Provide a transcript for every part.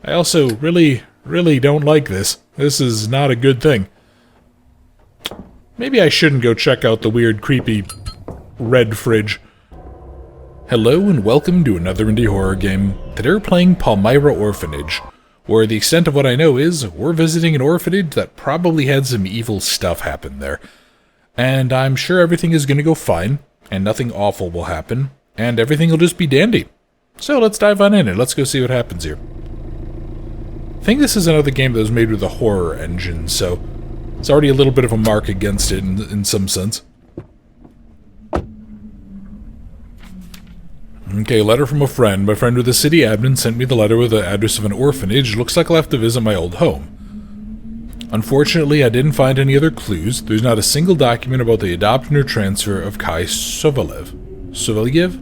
I also really don't like this. This is not a good thing. Maybe I shouldn't go check out the weird, creepy red fridge. Hello and welcome to another indie horror game. Today we're playing Palmyra Orphanage, where the extent of what I know is we're visiting an orphanage that probably had some evil stuff happen there. And I'm sure everything is going to go fine, and nothing awful will happen, and everything will just be dandy. So let's dive on in and let's go see what happens here. I think this is another game that was made with a horror engine, so it's already a little bit of a mark against it in some sense. Okay, letter from a friend. My friend with the city admin sent me the letter with the address of an orphanage. Looks like I'll have to visit my old home. Unfortunately, I didn't find any other clues. There's not a single document about the adoption or transfer of Kai Sovalyev. Sovalyev?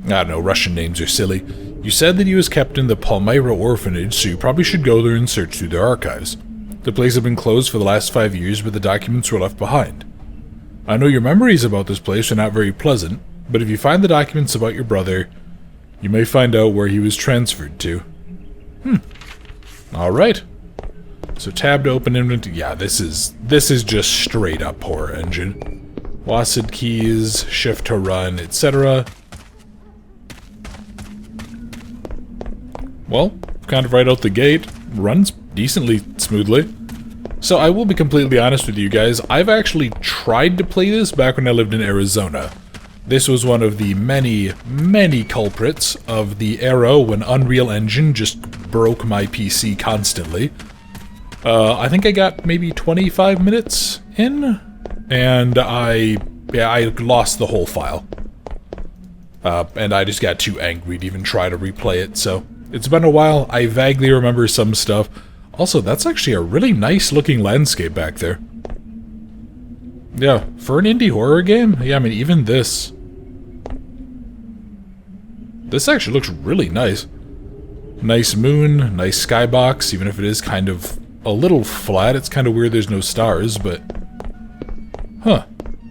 I don't know, Russian names are silly. You said that he was kept in the Palmyra Orphanage, so you probably should go there and search through their archives. The place had been closed for the last 5 years, but the documents were left behind. I know your memories about this place are not very pleasant, but if you find the documents about your brother, you may find out where he was transferred to. Alright. So tab to open inventory. Yeah, this is just straight up horror engine. WASD keys, shift to run, etc. Well, kind of right out the gate. Runs decently smoothly. So I will be completely honest with you guys. I've actually tried to play this back when I lived in Arizona. This was one of the many culprits of the era when Unreal Engine just broke my PC constantly. I think I got maybe 25 minutes in, and I lost the whole file. And I just got too angry to even try to replay it, so it's been a while. I vaguely remember some stuff. Also, that's actually a really nice looking landscape back there. Yeah, for an indie horror game, yeah, I mean, even this actually looks really nice. Nice moon, nice skybox, even if it is kind of a little flat. It's kind of weird there's no stars, but... Huh.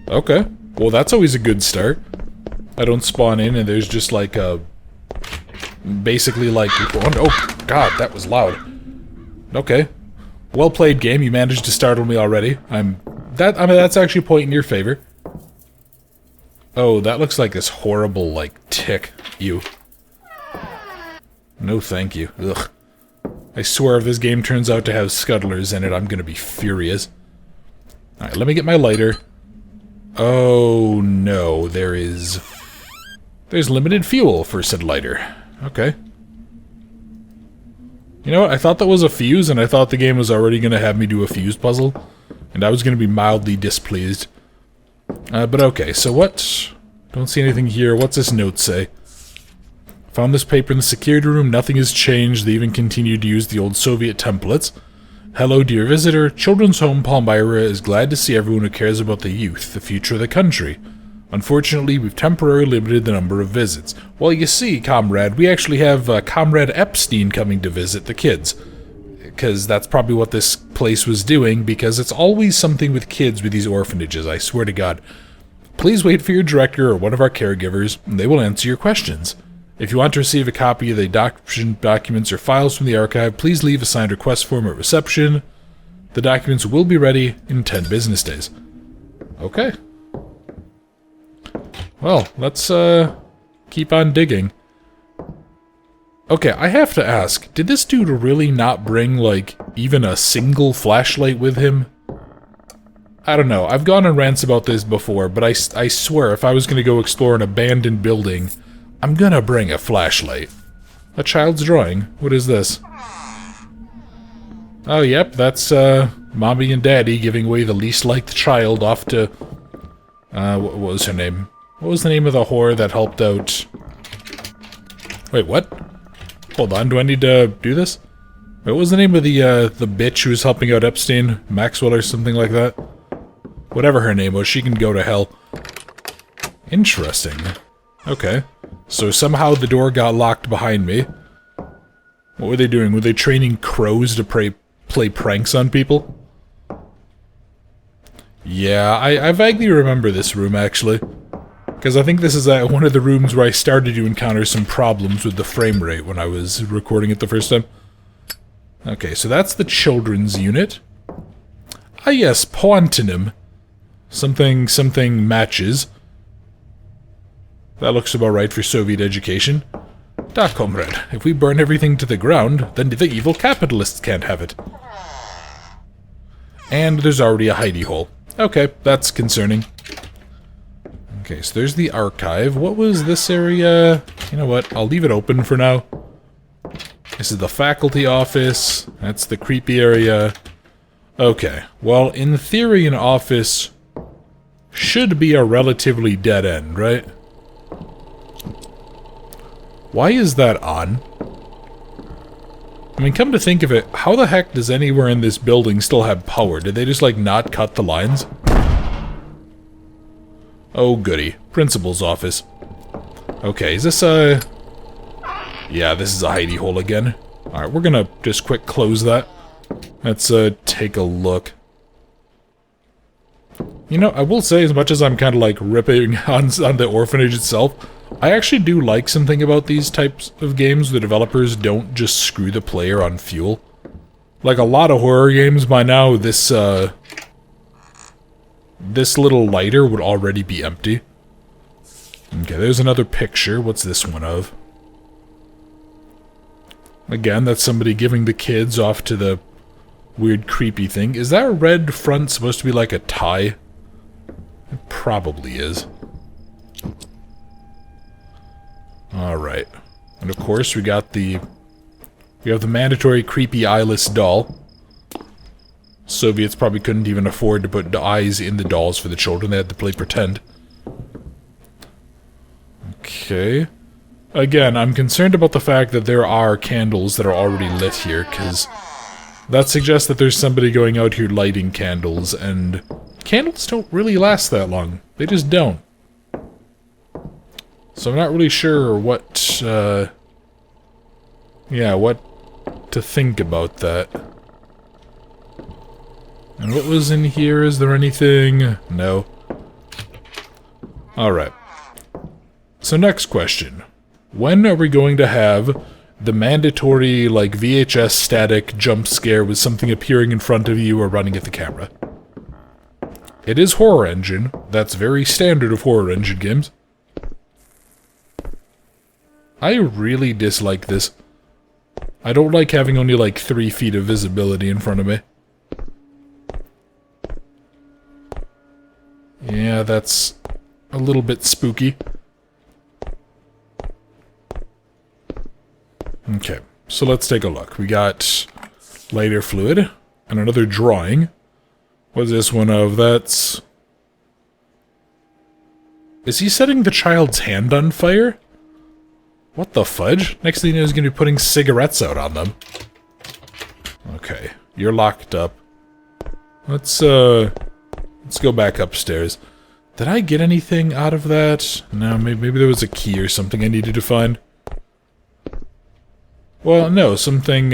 Okay. Well, that's always a good start. I don't spawn in and there's just like a... Basically like... Oh, God, that was loud. Okay. Well played, game. You managed to startle me already. That's actually a point in your favor. Oh, that looks like this horrible, like, tick. Ew. No thank you. Ugh. I swear if this game turns out to have scuttlers in it, I'm gonna be furious. Alright, let me get my lighter. Oh, no. There's limited fuel for said lighter. Okay. You know what? I thought that was a fuse, and I thought the game was already gonna have me do a fuse puzzle. And I was gonna be mildly displeased. But okay, so what? Don't see anything here. What's this note say? Found this paper in the security room. Nothing has changed. They even continue to use the old Soviet templates. Hello, dear visitor. Children's Home Palmyra is glad to see everyone who cares about the youth, the future of the country. Unfortunately, we've temporarily limited the number of visits. Well, you see, comrade, we actually have Comrade Epstein coming to visit the kids. Because that's probably what this place was doing, because it's always something with kids with these orphanages, I swear to God. Please wait for your director or one of our caregivers, and they will answer your questions. If you want to receive a copy of the adoption documents or files from the archive, please leave a signed request form at reception. The documents will be ready in 10 business days. Okay. Well, let's keep on digging. Okay, I have to ask, did this dude really not bring, like, even a single flashlight with him? I don't know, I've gone on rants about this before, but I swear if I was gonna go explore an abandoned building, I'm gonna bring a flashlight. A child's drawing? What is this? Oh, yep, that's, Mommy and Daddy giving away the least liked child off to... what was her name? What was the name of the whore that helped out... Wait, what? Hold on, do I need to do this? What was the name of the bitch who was helping out Epstein? Maxwell or something like that? Whatever her name was, she can go to hell. Interesting. Okay. So somehow the door got locked behind me. What were they doing? Were they training crows to play pranks on people? Yeah, I vaguely remember this room, actually. Because I think this is one of the rooms where I started to encounter some problems with the frame rate when I was recording it the first time. Okay, so that's the children's unit. Ah yes, Poantinum. Something matches. That looks about right for Soviet education. Da, comrade. If we burn everything to the ground, then the evil capitalists can't have it. And there's already a hidey hole. Okay, that's concerning. Okay, so there's the archive. What was this area? You know what? I'll leave it open for now. This is the faculty office. That's the creepy area. Okay, well, in theory, an office should be a relatively dead end, right? Why is that on? I mean, come to think of it, how the heck does anywhere in this building still have power? Did they just, like, not cut the lines? Oh, goody. Principal's office. Okay, is this a... Yeah, this is a hidey hole again. Alright, we're gonna just quick close that. Let's, take a look. You know, I will say, as much as I'm kind of, like, ripping on the orphanage itself, I actually do like something about these types of games. The developers don't just screw the player on fuel. Like a lot of horror games by now, this little lighter would already be empty. Okay, there's another picture. What's this one of? Again, that's somebody giving the kids off to the weird creepy thing. Is that red front supposed to be like a tie? It probably is. Alright. And of course we have the mandatory creepy eyeless doll. Soviets probably couldn't even afford to put eyes in the dolls for the children. They had to play pretend. Okay. Again, I'm concerned about the fact that there are candles that are already lit here, because that suggests that there's somebody going out here lighting candles, and candles don't really last that long. They just don't. So I'm not really sure what, yeah, what to think about that. And what was in here? Is there anything? No. Alright. So next question. When are we going to have the mandatory, like, VHS static jump scare with something appearing in front of you or running at the camera? It is Horror Engine. That's very standard of Horror Engine games. I really dislike this. I don't like having only like 3 feet of visibility in front of me. Yeah, that's a little bit spooky. Okay, so let's take a look. We got lighter fluid and another drawing. What's this one of? That's... Is he setting the child's hand on fire? What the fudge? Next thing you know, he's gonna be putting cigarettes out on them. Okay, you're locked up. Let's go back upstairs. Did I get anything out of that? No, maybe there was a key or something I needed to find. Well, no, something,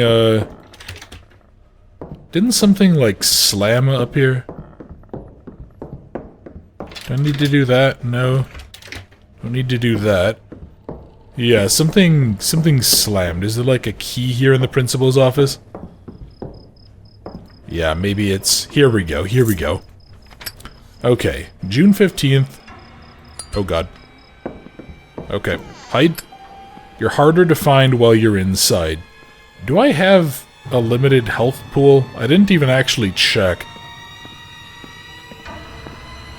didn't something, like, slam up here? Do I need to do that? No. Don't need to do that. Yeah, something slammed. Is there like a key here in the principal's office? Yeah, maybe it's... Here we go, here we go. Okay, June 15th. Oh god. Okay, hide. You're harder to find while you're inside. Do I have a limited health pool? I didn't even actually check.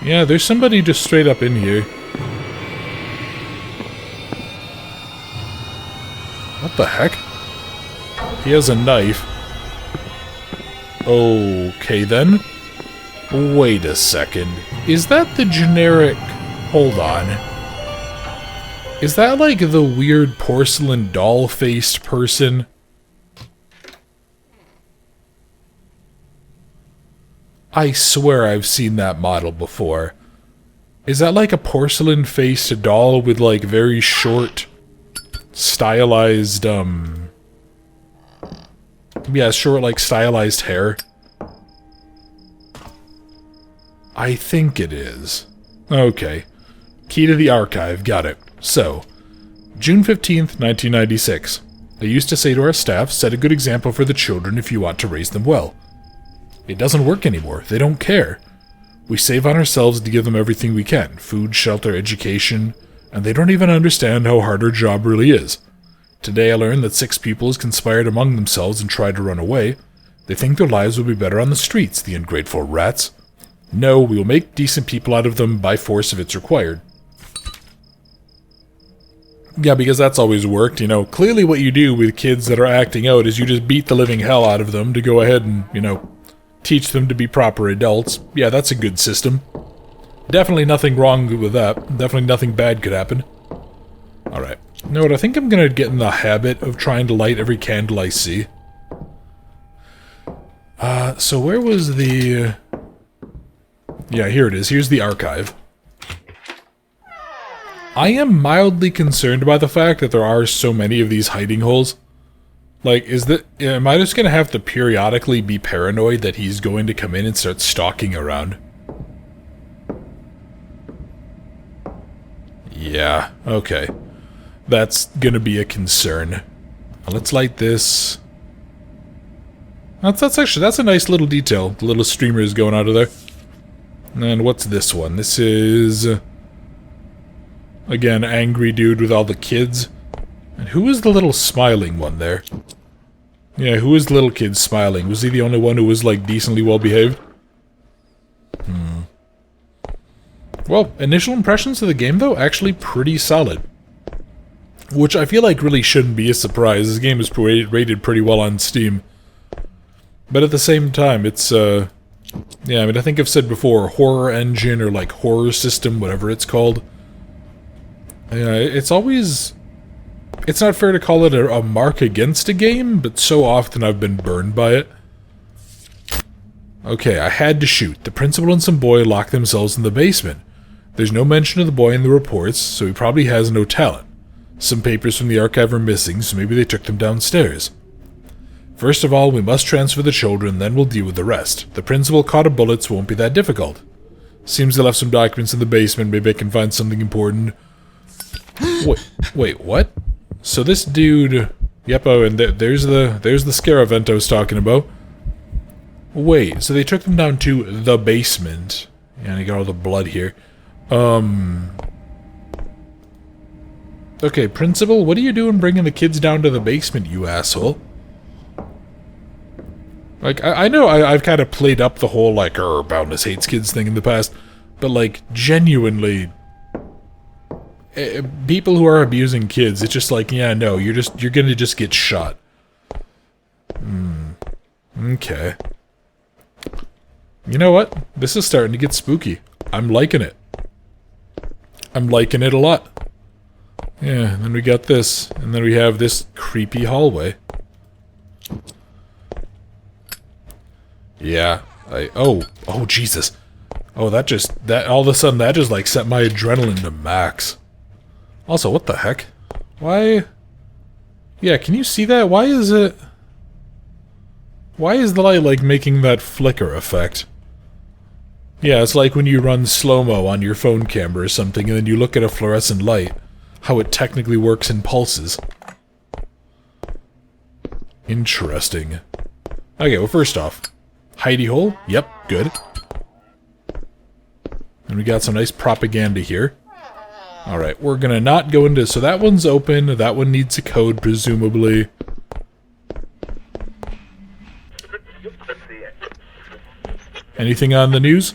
Yeah, there's somebody just straight up in here. What the heck? He has a knife. Okay, then. Wait a second. Is that the generic... Hold on. Is that like the weird porcelain doll-faced person? I swear I've seen that model before. Is that like a porcelain-faced doll with like very short... stylized, yeah, short, like, stylized hair? I think it is. Okay. Key to the archive, got it. So, June 15th, 1996. I used to say to our staff, set a good example for the children if you want to raise them well. It doesn't work anymore. They don't care. We save on ourselves to give them everything we can. Food, shelter, education. And they don't even understand how hard our job really is. Today I learned that 6 pupils conspired among themselves and tried to run away. They think their lives will be better on the streets, the ungrateful rats. No, we will make decent people out of them by force if it's required. Yeah, because that's always worked, you know. Clearly what you do with kids that are acting out is you just beat the living hell out of them to go ahead and, you know, teach them to be proper adults. Yeah, that's a good system. Definitely nothing wrong with that. Definitely nothing bad could happen. Alright. You know what, I think I'm gonna get in the habit of trying to light every candle I see. So where was the... Yeah, here it is. Here's the archive. I am mildly concerned by the fact that there are so many of these hiding holes. Like, am I just gonna have to periodically be paranoid that he's going to come in and start stalking around? Yeah, okay. That's gonna be a concern. Let's light this. That's a nice little detail. The little streamers going out of there. And what's this one? This is... Again, angry dude with all the kids. And who is the little smiling one there? Yeah, who is the little kid smiling? Was he the only one who was, like, decently well-behaved? Well, initial impressions of the game, though, actually pretty solid. Which I feel like really shouldn't be a surprise. This game is rated pretty well on Steam. But at the same time, it's, yeah, I mean, I think I've said before, horror engine or, like, horror system, whatever it's called. Yeah, it's always... It's not fair to call it a mark against a game, but so often I've been burned by it. Okay, I had to shoot. The principal and some boy locked themselves in the basement. There's no mention of the boy in the reports, so he probably has no talent. Some papers from the archive are missing, so maybe they took them downstairs. First of all, we must transfer the children, then we'll deal with the rest. The principal caught a bullet, so it won't be that difficult. Seems they left some documents in the basement, maybe I can find something important. Wait, what? So this dude... Yep, oh, and there's the scare event I was talking about. Wait, so they took them down to the basement. Yeah, and you got all the blood here. Okay, principal, what are you doing bringing the kids down to the basement, you asshole? Like, I know I've kind of played up the whole, like, Boundless hates kids thing in the past, but, like, genuinely... people who are abusing kids, it's just like, yeah, no, you're gonna just get shot. Okay. You know what? This is starting to get spooky. I'm liking it. I'm liking it a lot. Yeah, and then we got this, and then we have this creepy hallway. Yeah, oh, Jesus. Oh, that all of a sudden, that just, like, set my adrenaline to max. Also, what the heck? Why? Yeah, can you see that? Why is the light, like, making that flicker effect? Yeah, it's like when you run slow-mo on your phone camera or something, and then you look at a fluorescent light. How it technically works in pulses. Interesting. Okay, well, first off, hidey hole? Yep, good. And we got some nice propaganda here. Alright, we're gonna not go into... So that one's open, that one needs a code, presumably. Anything on the news?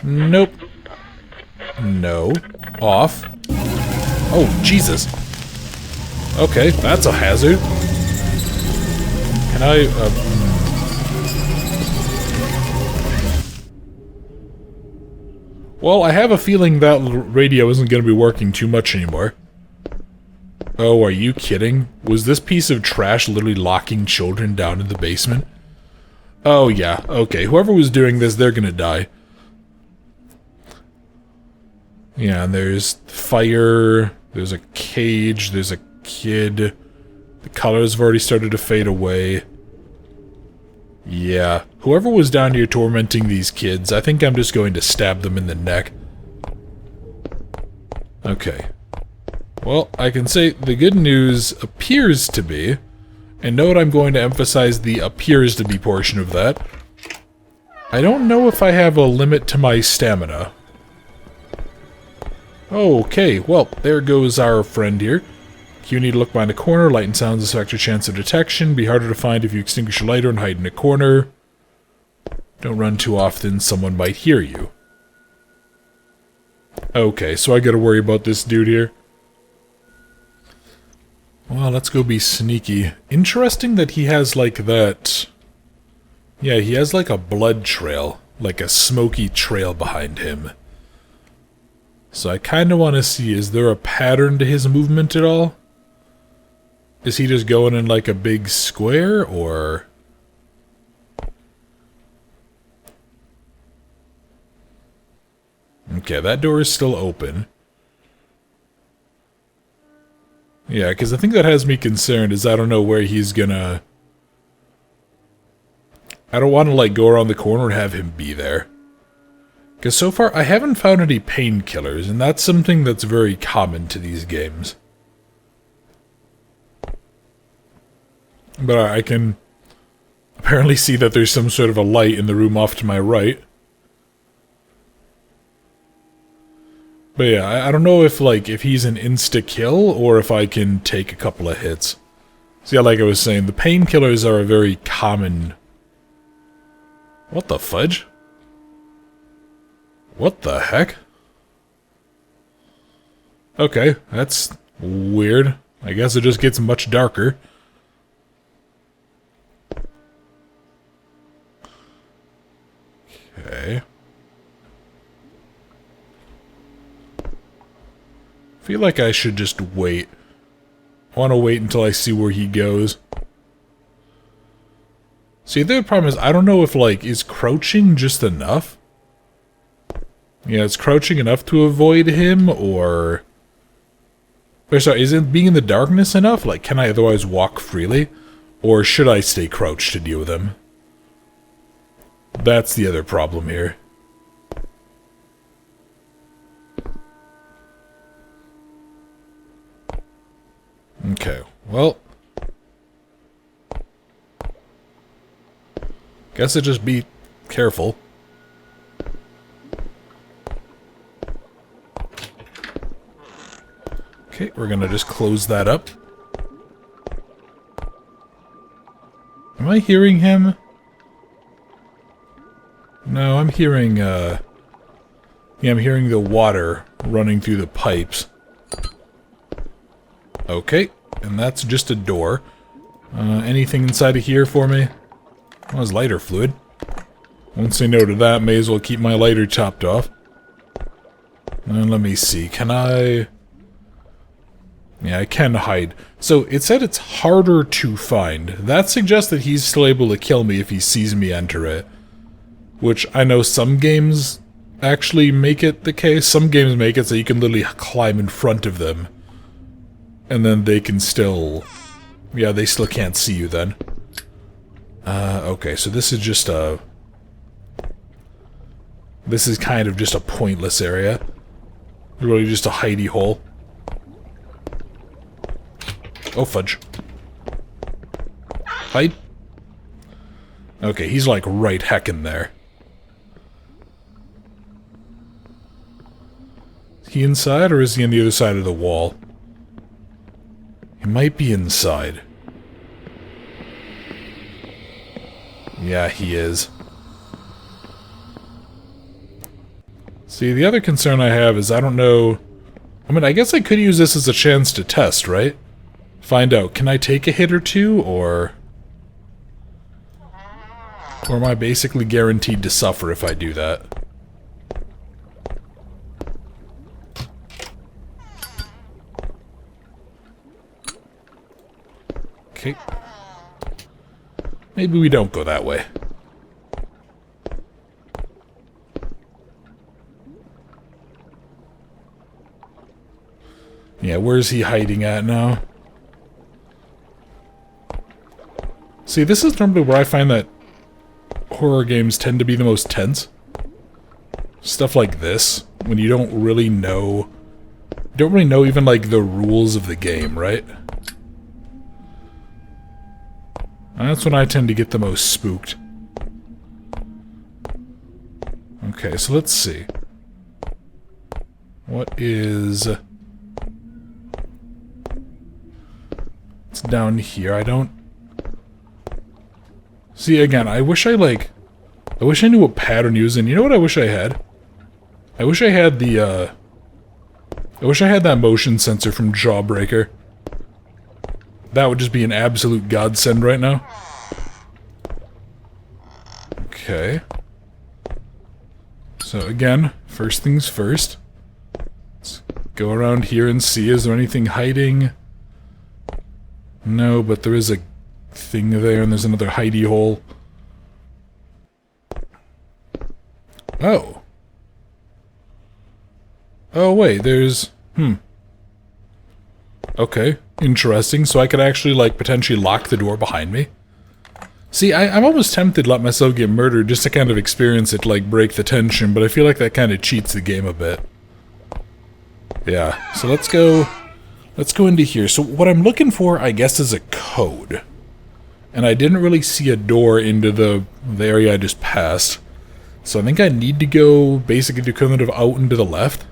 Nope. No. Off. Oh, Jesus. Okay, that's a hazard. Can I, Well, I have a feeling that radio isn't going to be working too much anymore. Oh, are you kidding? Was this piece of trash literally locking children down in the basement? Oh, yeah. Okay, whoever was doing this, they're gonna die. Yeah, and there's fire, there's a cage, there's a kid. The colors have already started to fade away. Yeah, whoever was down here tormenting these kids, I think I'm just going to stab them in the neck. Okay. Well, I can say the good news appears to be, and note I'm going to emphasize the appears to be portion of that. I don't know if I have a limit to my stamina. Okay, well, there goes our friend here. You need to look behind a corner. Light and sounds affect your chance of detection. Be harder to find if you extinguish your lighter and hide in a corner. Don't run too often, someone might hear you. Okay, so I gotta worry about this dude here. Well, let's go be sneaky. Interesting that he has like that... Yeah, he has like a blood trail. Like a smoky trail behind him. So I kinda want to see, is there a pattern to his movement at all? Is he just going in like a big square, or... Okay, that door is still open. Yeah, because I think that has me concerned, is I don't know where he's gonna... I don't want to, like, go around the corner and have him be there. Because so far, I haven't found any painkillers, and that's something that's very common to these games. But I can apparently see that there's some sort of a light in the room off to my right. But yeah, I don't know if, like, if he's an insta-kill, or if I can take a couple of hits. So yeah, like I was saying, the painkillers are a very common... What the fudge? What the heck? Okay, that's weird. I guess it just gets much darker. Okay. I feel like I should just wait. I want to wait until I see where he goes. See, the other problem is, I don't know if, like, is crouching just enough? Yeah, is crouching enough to avoid him, or... Or sorry, is it being in the darkness enough? Like, can I otherwise walk freely? Or should I stay crouched to deal with him? That's the other problem here. Okay, well... Guess I just be careful. Okay, we're gonna just close that up. Am I hearing him? No, I'm hearing, yeah, I'm hearing the water running through the pipes. Okay, and that's just a door. Anything inside of here for me? Well, it's lighter fluid. Won't say no to that. May as well keep my lighter topped off. And let me see. Can I... Yeah, I can hide. So, it said it's harder to find. That suggests that he's still able to kill me if he sees me enter it. Which, I know some games actually make it the case. Some games make it so you can literally climb in front of them. And then they can still... Yeah, they still can't see you then. Okay, so this is just a... This is kind of just a pointless area. Really just a hidey hole. Oh, fudge. Hide. Okay, he's like right heckin' there. Is he inside, or is he on the other side of the wall? He might be inside. Yeah, he is. See, the other concern I have is I don't know... I mean, I guess I could use this as a chance to test, right? Find out, can I take a hit or two, or... Or am I basically guaranteed to suffer if I do that? Okay. Maybe we don't go that way. Yeah, where's he hiding at now? See, this is normally where I find that horror games tend to be the most tense. Stuff like this, when you don't really know don't really know even, like, the rules of the game, right? And that's when I tend to get the most spooked. Okay, so let's see. What is... It's down here. I don't... See, again, I wish I, like... I wish I knew what pattern he was in. You know what I wish I had? I wish I had the, I wish I had that motion sensor from Jawbreaker. That would just be an absolute godsend right now. Okay. So, again, first things first. Let's go around here and see, is there anything hiding? No, but there is a thing there, and there's another hidey hole. Oh. Oh, wait, there's... Okay, interesting. So I could actually, like, potentially lock the door behind me. See, I'm almost tempted to let myself get murdered just to kind of experience it, like, break the tension, but I feel like that kind of cheats the game a bit. Yeah, so let's go into here. So what I'm looking for, I guess, is a code. And I didn't really see a door into the area I just passed. So I think I need to go, basically, to kind of out and to the left.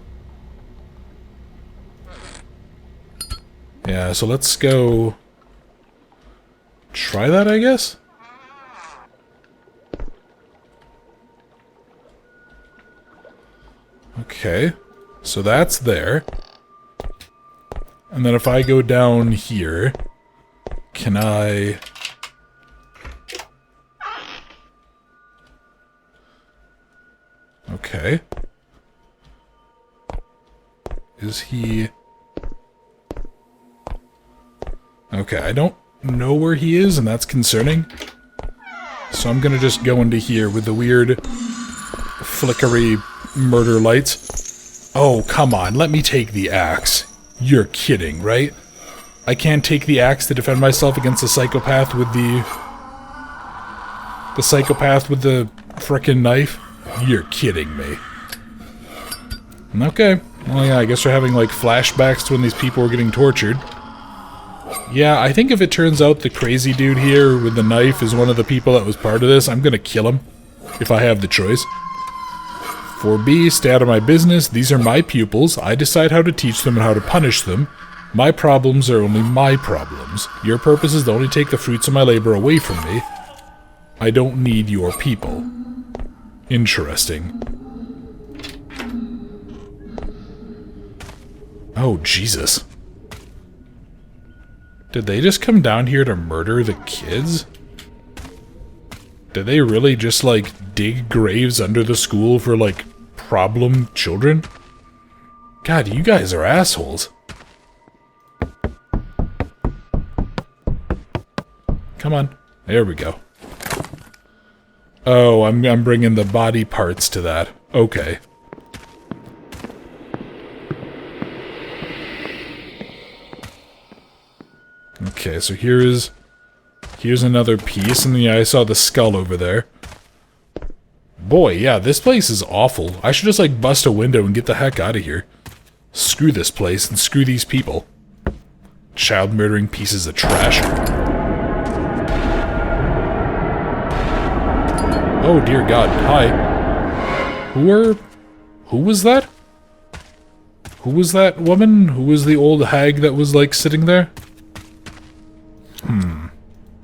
Yeah, so let's go... try that, I guess? Okay, so that's there. And then if I go down here, can I... Okay. Is he... Okay, I don't know where he is, and that's concerning. So I'm gonna just go into here with the weird flickery murder lights. Oh, come on, let me take the axe. You're kidding, right? I can't take the axe to defend myself against the psychopath with the... the psychopath with the frickin' knife? You're kidding me. Okay. Well, yeah, I guess we're having, like, flashbacks to when these people were getting tortured. Yeah, I think if it turns out the crazy dude here with the knife is one of the people that was part of this, I'm gonna kill him. If I have the choice. 4B, stay out of my business. These are my pupils. I decide how to teach them and how to punish them. My problems are only my problems. Your purpose is to only take the fruits of my labor away from me. I don't need your people. Interesting. Oh, Jesus. Did they just come down here to murder the kids? Did they really just, like, dig graves under the school for, like, problem children? God, you guys are assholes. Come on. There we go. Oh, I'm bringing the body parts to that. Okay. Okay, so here's another piece, and yeah, I saw the skull over there. Boy, yeah, this place is awful. I should just, like, bust a window and get the heck out of here. Screw this place and screw these people. Child-murdering pieces of trash. Oh, dear God. Hi. Who was that? Who was that woman? Who was the old hag that was, like, sitting there?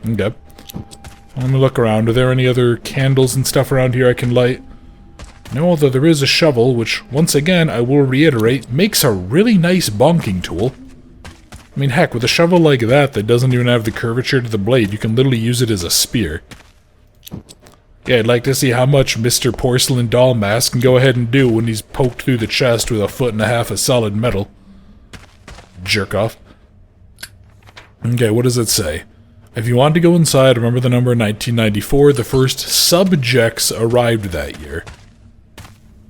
Okay. Let me look around. Are there any other candles and stuff around here I can light? No, although there is a shovel, which, once again, I will reiterate, makes a really nice bonking tool. I mean, heck, with a shovel like that doesn't even have the curvature to the blade, you can literally use it as a spear. Yeah, I'd like to see how much Mr. Porcelain Doll Mask can go ahead and do when he's poked through the chest with 1.5 feet of solid metal. Jerk off. Okay, what does it say? If you want to go inside, remember the number 1994, the first subjects arrived that year.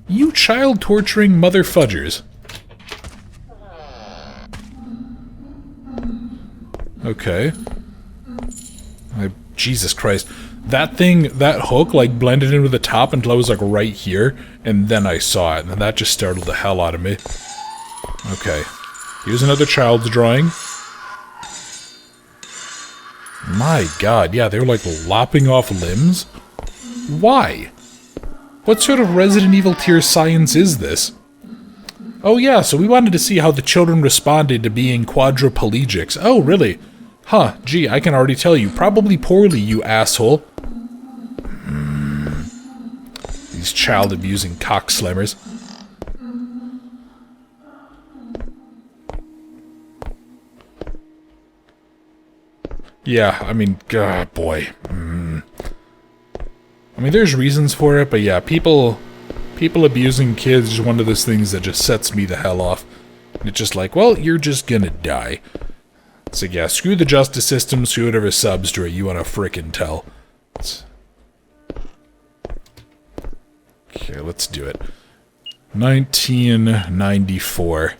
You child-torturing mother fudgers. Okay. Jesus Christ. That thing, that hook, like, blended in with the top until I was, like, right here, and then I saw it, and that just startled the hell out of me. Okay. Here's another child's drawing. My god, yeah, they're like lopping off limbs? Why? What sort of Resident Evil tier science is this? Oh yeah, so we wanted to see how the children responded to being quadriplegics. Oh, really? Huh, gee, I can already tell you. Probably poorly, you asshole. These child-abusing cockslammers. Yeah, I mean, God, boy. I mean, there's reasons for it, but yeah, people abusing kids is one of those things that just sets me the hell off. It's just like, well, you're just gonna die. So yeah, screw the justice system, screw whatever substrate you wanna frickin' tell. Okay, let's do it. 1994.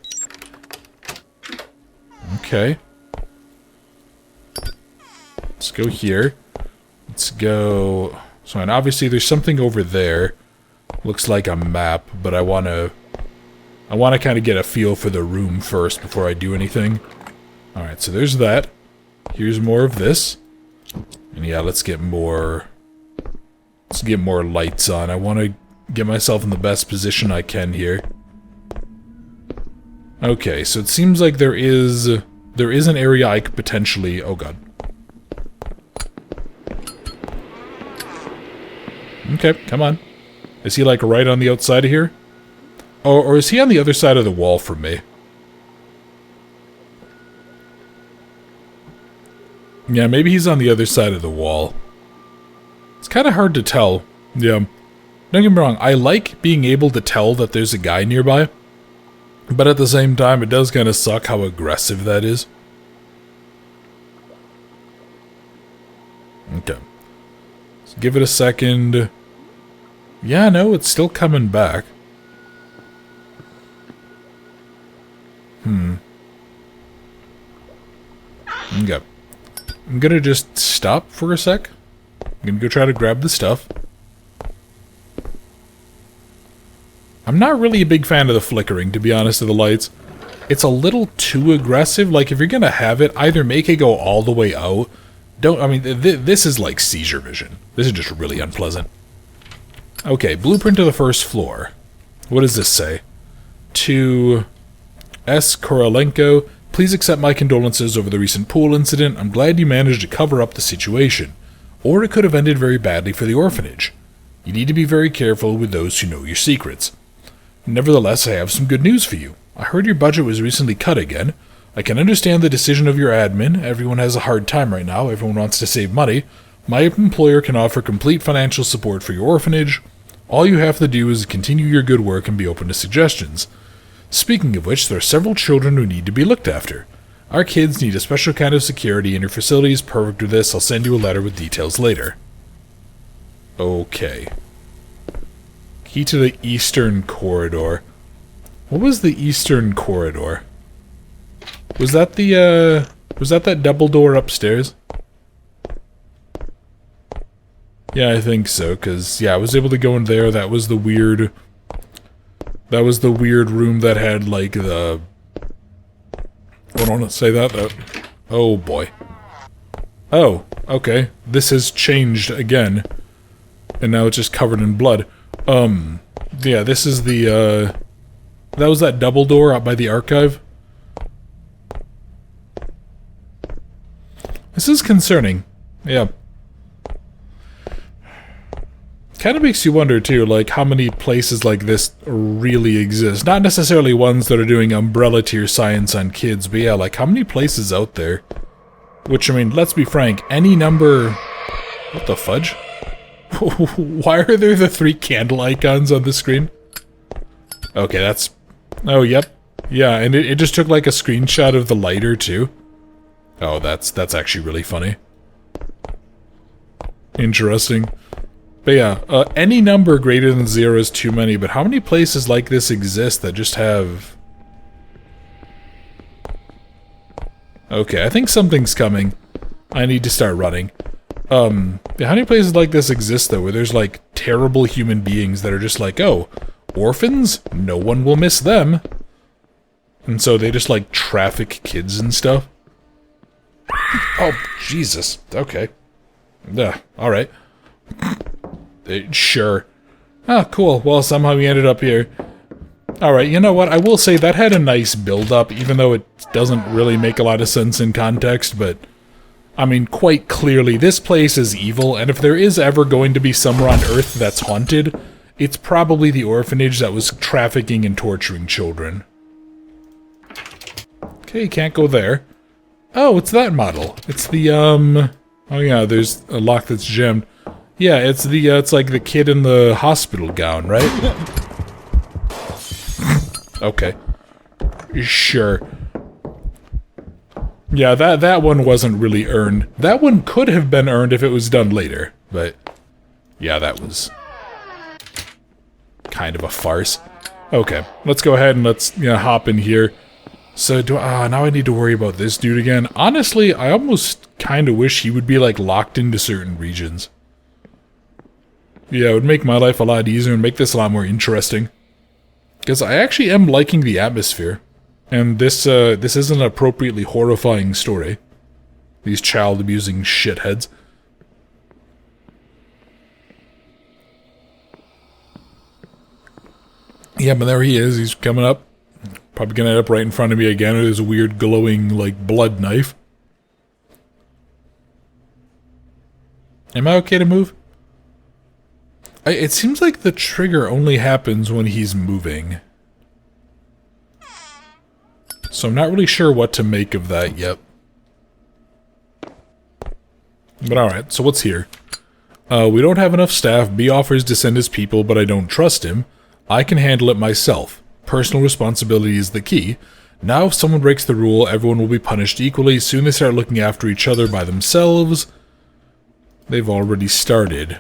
Okay. Let's go here. Let's go... So, and obviously there's something over there. Looks like a map, but I wanna kind of get a feel for the room first before I do anything. Alright, so there's that. Here's more of this. And yeah, let's get more lights on. I want to get myself in the best position I can here. Okay, so it seems like there is an area I could potentially... Oh god. Okay, come on. Is he like right on the outside of here? Or is he on the other side of the wall from me? Yeah, maybe he's on the other side of the wall. It's kind of hard to tell. Yeah. Don't get me wrong, I like being able to tell that there's a guy nearby. But at the same time, it does kind of suck how aggressive that is. Okay. So give it a second. Yeah, no, it's still coming back. Okay. I'm gonna just stop for a sec. I'm gonna go try to grab the stuff. I'm not really a big fan of the flickering, to be honest, of the lights. It's a little too aggressive. Like, if you're gonna have it, either make it go all the way out. This is like seizure vision. This is just really unpleasant. Okay, blueprint to the first floor. What does this say? To S. Korolenko, please accept my condolences over the recent pool incident. I'm glad you managed to cover up the situation. Or it could have ended very badly for the orphanage. You need to be very careful with those who know your secrets. Nevertheless, I have some good news for you. I heard your budget was recently cut again. I can understand the decision of your admin. Everyone has a hard time right now. Everyone wants to save money. My employer can offer complete financial support for your orphanage. All you have to do is continue your good work and be open to suggestions. Speaking of which, there are several children who need to be looked after. Our kids need a special kind of security, and your facility is perfect for this. I'll send you a letter with details later. Okay. Key to the Eastern Corridor. What was the Eastern Corridor? Was that the, was that double door upstairs? Yeah, I think so, because, yeah, I was able to go in there. That was the weird room that had, like, the... I don't want to say that, though. Oh, boy. Oh, okay. This has changed again. And now it's just covered in blood. Yeah, this is the, that was that double door out by the archive. This is concerning. Yeah. Kind of makes you wonder, too, like, how many places like this really exist. Not necessarily ones that are doing umbrella tier science on kids, but yeah, like, how many places out there? Which, I mean, let's be frank, any number... What the fudge? Why are there the 3 candle icons on the screen? Okay, that's... Oh, yep. Yeah, and it just took, like, a screenshot of the lighter, too. Oh, that's actually really funny. Interesting. But yeah, any number greater than 0 is too many, but how many places like this exist that just have... Okay, I think something's coming. I need to start running. How many places like this exist, though, where there's, like, terrible human beings that are just like, oh, orphans? No one will miss them. And so they just, like, traffic kids and stuff. Oh, Jesus. Okay. Yeah, alright. Sure. Ah, cool. Well, somehow we ended up here. Alright, you know what? I will say that had a nice build-up, even though it doesn't really make a lot of sense in context, but... I mean, quite clearly, this place is evil, and if there is ever going to be somewhere on Earth that's haunted, it's probably the orphanage that was trafficking and torturing children. Okay, can't go there. Oh, it's that model. It's the, oh yeah, there's a lock that's gemmed. Yeah, it's the, it's like the kid in the hospital gown, right? Okay. Sure. Yeah, that one wasn't really earned. That one could have been earned if it was done later, but... yeah, that was... kind of a farce. Okay, let's go ahead and let's, you know, hop in here. So, now I need to worry about this dude again. Honestly, I almost kind of wish he would be, like, locked into certain regions. Yeah, it would make my life a lot easier and make this a lot more interesting. Because I actually am liking the atmosphere. And this is an appropriately horrifying story. These child-abusing shitheads. Yeah, but there he is. He's coming up. Probably gonna end up right in front of me again with his weird glowing, like, blood knife. Am I okay to move? It seems like the trigger only happens when he's moving. So I'm not really sure what to make of that yet. But alright, so what's here? We don't have enough staff. B offers to send his people, but I don't trust him. I can handle it myself. Personal responsibility is the key. Now if someone breaks the rule, everyone will be punished equally. Soon they start looking after each other by themselves. They've already started.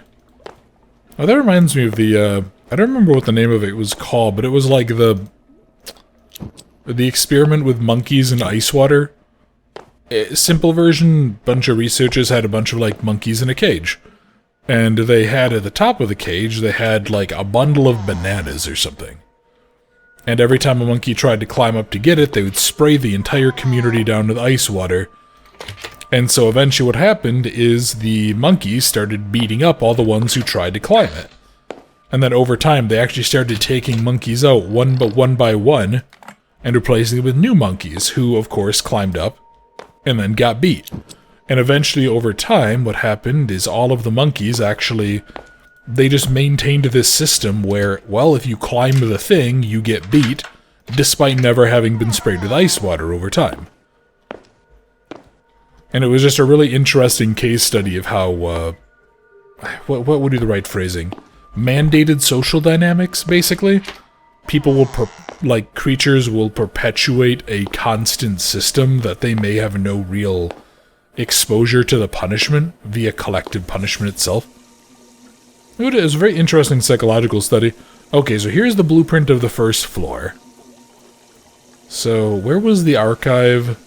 Oh, that reminds me of the, I don't remember what the name of it was called, but it was like the experiment with monkeys in ice water. Simple version, bunch of researchers had a bunch of, like, monkeys in a cage. And they had, at the top of the cage, they had, like, a bundle of bananas or something. And every time a monkey tried to climb up to get it, they would spray the entire community down with ice water. And so eventually what happened is the monkeys started beating up all the ones who tried to climb it. And then over time, they actually started taking monkeys out one by one and replacing them with new monkeys, who, of course, climbed up and then got beat. And eventually, over time, what happened is all of the monkeys actually... they just maintained this system where, well, if you climb the thing, you get beat, despite never having been sprayed with ice water over time. And it was just a really interesting case study of how, what would be the right phrasing? Mandated social dynamics, basically? People will, creatures will perpetuate a constant system that they may have no real exposure to the punishment via collective punishment itself. It was a very interesting psychological study. Okay, so here's the blueprint of the first floor. So, where was the archive?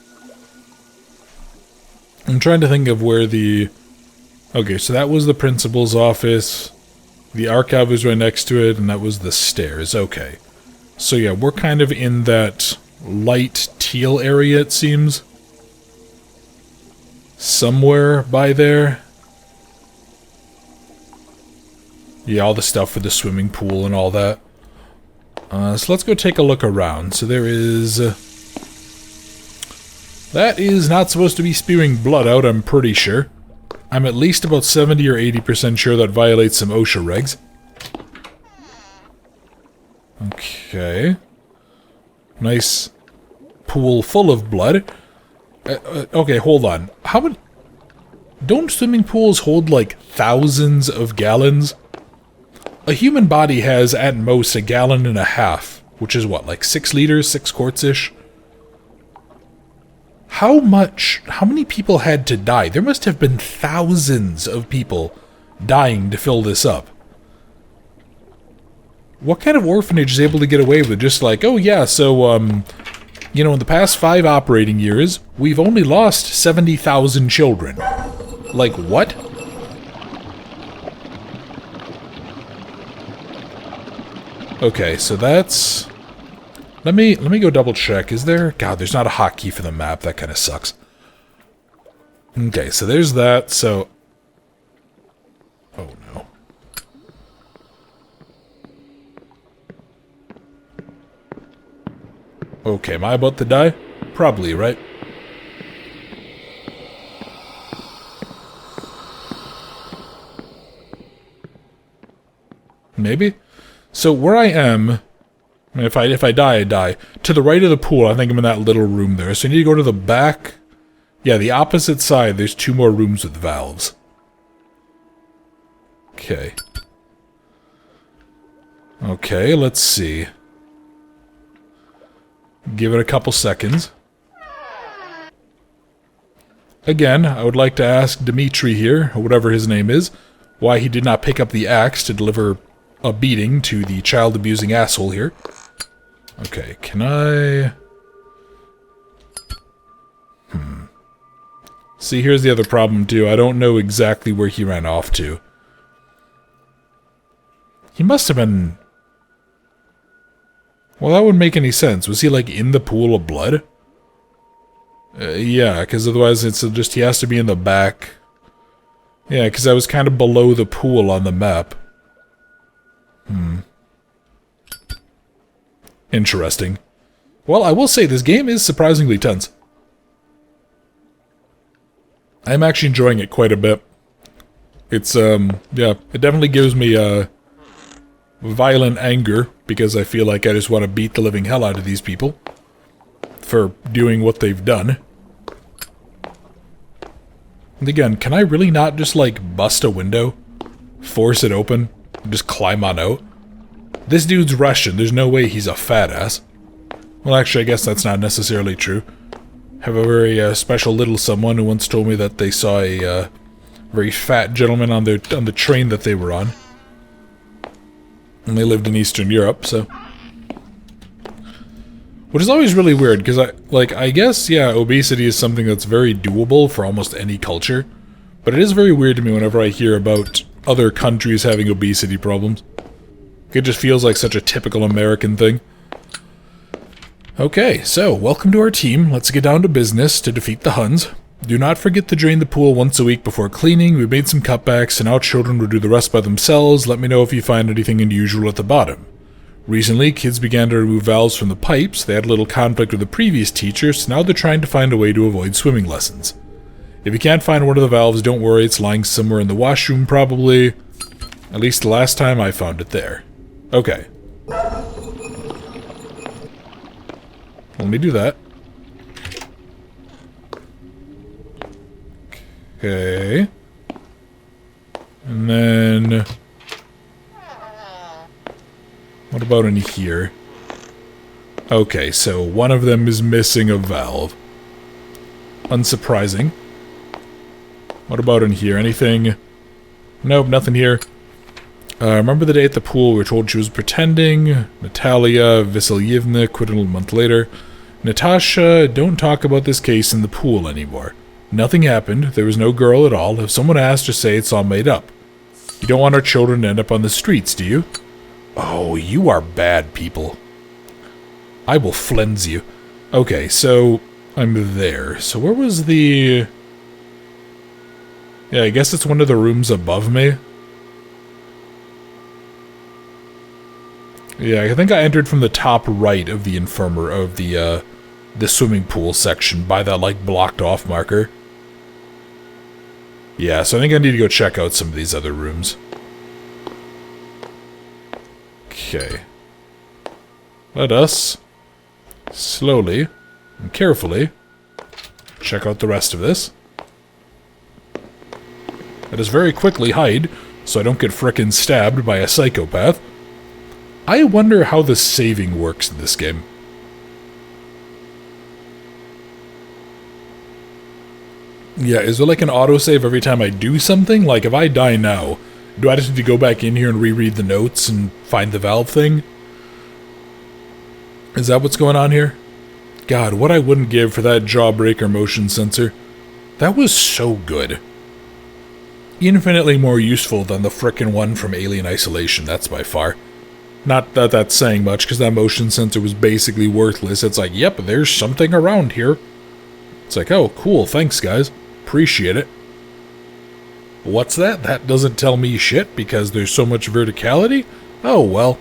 I'm trying to think of where the... okay, so that was the principal's office. The archive was right next to it, and that was the stairs. Okay. So yeah, we're kind of in that light teal area, it seems. Somewhere by there. Yeah, all the stuff for the swimming pool and all that. So let's go take a look around. So there is... that is not supposed to be spewing blood out, I'm pretty sure. I'm at least about 70 or 80% sure that violates some OSHA regs. Okay. Nice pool full of blood. Okay, hold on. How many... don't swimming pools hold, like, thousands of gallons? A human body has, at most, 1.5 gallons, which is what, like 6 liters, 6 quarts-ish? How many people had to die? There must have been thousands of people dying to fill this up. What kind of orphanage is able to get away with just like, oh yeah, so, you know, in the past 5 operating years, we've only lost 70,000 children. Like, what? Okay, so that's... Let me go double check. Is there? God, there's not a hotkey for the map. That kind of sucks. Okay, so there's that. So, oh no. Okay, am I about to die? Probably, right? Maybe? So where I am, if I die, I die. To the right of the pool, I think I'm in that little room there. So I need to go to the back. Yeah, the opposite side, there's 2 more rooms with valves. Okay. Okay, let's see. Give it a couple seconds. Again, I would like to ask Dimitri here, or whatever his name is, why he did not pick up the axe to deliver a beating to the child-abusing asshole here. Okay, can I... See, here's the other problem, too. I don't know exactly where he ran off to. He must have been... Well, that wouldn't make any sense. Was he, like, in the pool of blood? Yeah, because otherwise it's just he has to be in the back. Yeah, because I was kind of below the pool on the map. Interesting. Well, I will say, this game is surprisingly tense. I'm actually enjoying it quite a bit. It's, yeah, it definitely gives me, violent anger, because I feel like I just want to beat the living hell out of these people for doing what they've done. And again, can I really not just, like, bust a window, force it open, and just climb on out? This dude's Russian. There's no way he's a fat ass. Well, actually, I guess that's not necessarily true. I have a very special little someone who once told me that they saw a very fat gentleman on the train that they were on. And they lived in Eastern Europe, so... Which is always really weird, because I guess, yeah, obesity is something that's very doable for almost any culture. But it is very weird to me whenever I hear about other countries having obesity problems. It just feels like such a typical American thing. Okay, so, welcome to our team. Let's get down to business to defeat the Huns. Do not forget to drain the pool once a week before cleaning. We made some cutbacks, and now children will do the rest by themselves. Let me know if you find anything unusual at the bottom. Recently, kids began to remove valves from the pipes. They had a little conflict with the previous teacher, so now they're trying to find a way to avoid swimming lessons. If you can't find one of the valves, don't worry, it's lying somewhere in the washroom, probably. At least the last time I found it there. Okay. Let me do that. Okay. And then... What about in here? Okay, so one of them is missing a valve. Unsurprising. What about in here? Anything? Nope, nothing here. Remember the day at the pool we were told she was pretending? Natalia Vasilyevna quit a month later. Natasha, don't talk about this case in the pool anymore. Nothing happened. There was no girl at all. If someone asks, just say it's all made up. You don't want our children to end up on the streets, do you? Oh, you are bad people. I will flens you. Okay, so I'm there. So where was the... Yeah, I guess it's one of the rooms above me. Yeah, I think I entered from the top right of the the swimming pool section by that, like, blocked off marker. Yeah, so I think I need to go check out some of these other rooms. Okay. Let us slowly and carefully check out the rest of this. Let us very quickly hide so I don't get frickin' stabbed by a psychopath. I wonder how the saving works in this game. Yeah, is there like an autosave every time I do something? Like, if I die now, do I just need to go back in here and reread the notes and find the valve thing? Is that what's going on here? God, what I wouldn't give for that Jawbreaker motion sensor. That was so good. Infinitely more useful than the frickin' one from Alien Isolation, that's by far. Not that that's saying much, because that motion sensor was basically worthless. It's like, yep, there's something around here. It's like, oh, cool, thanks, guys. Appreciate it. What's that? That doesn't tell me shit, because there's so much verticality? Oh, well.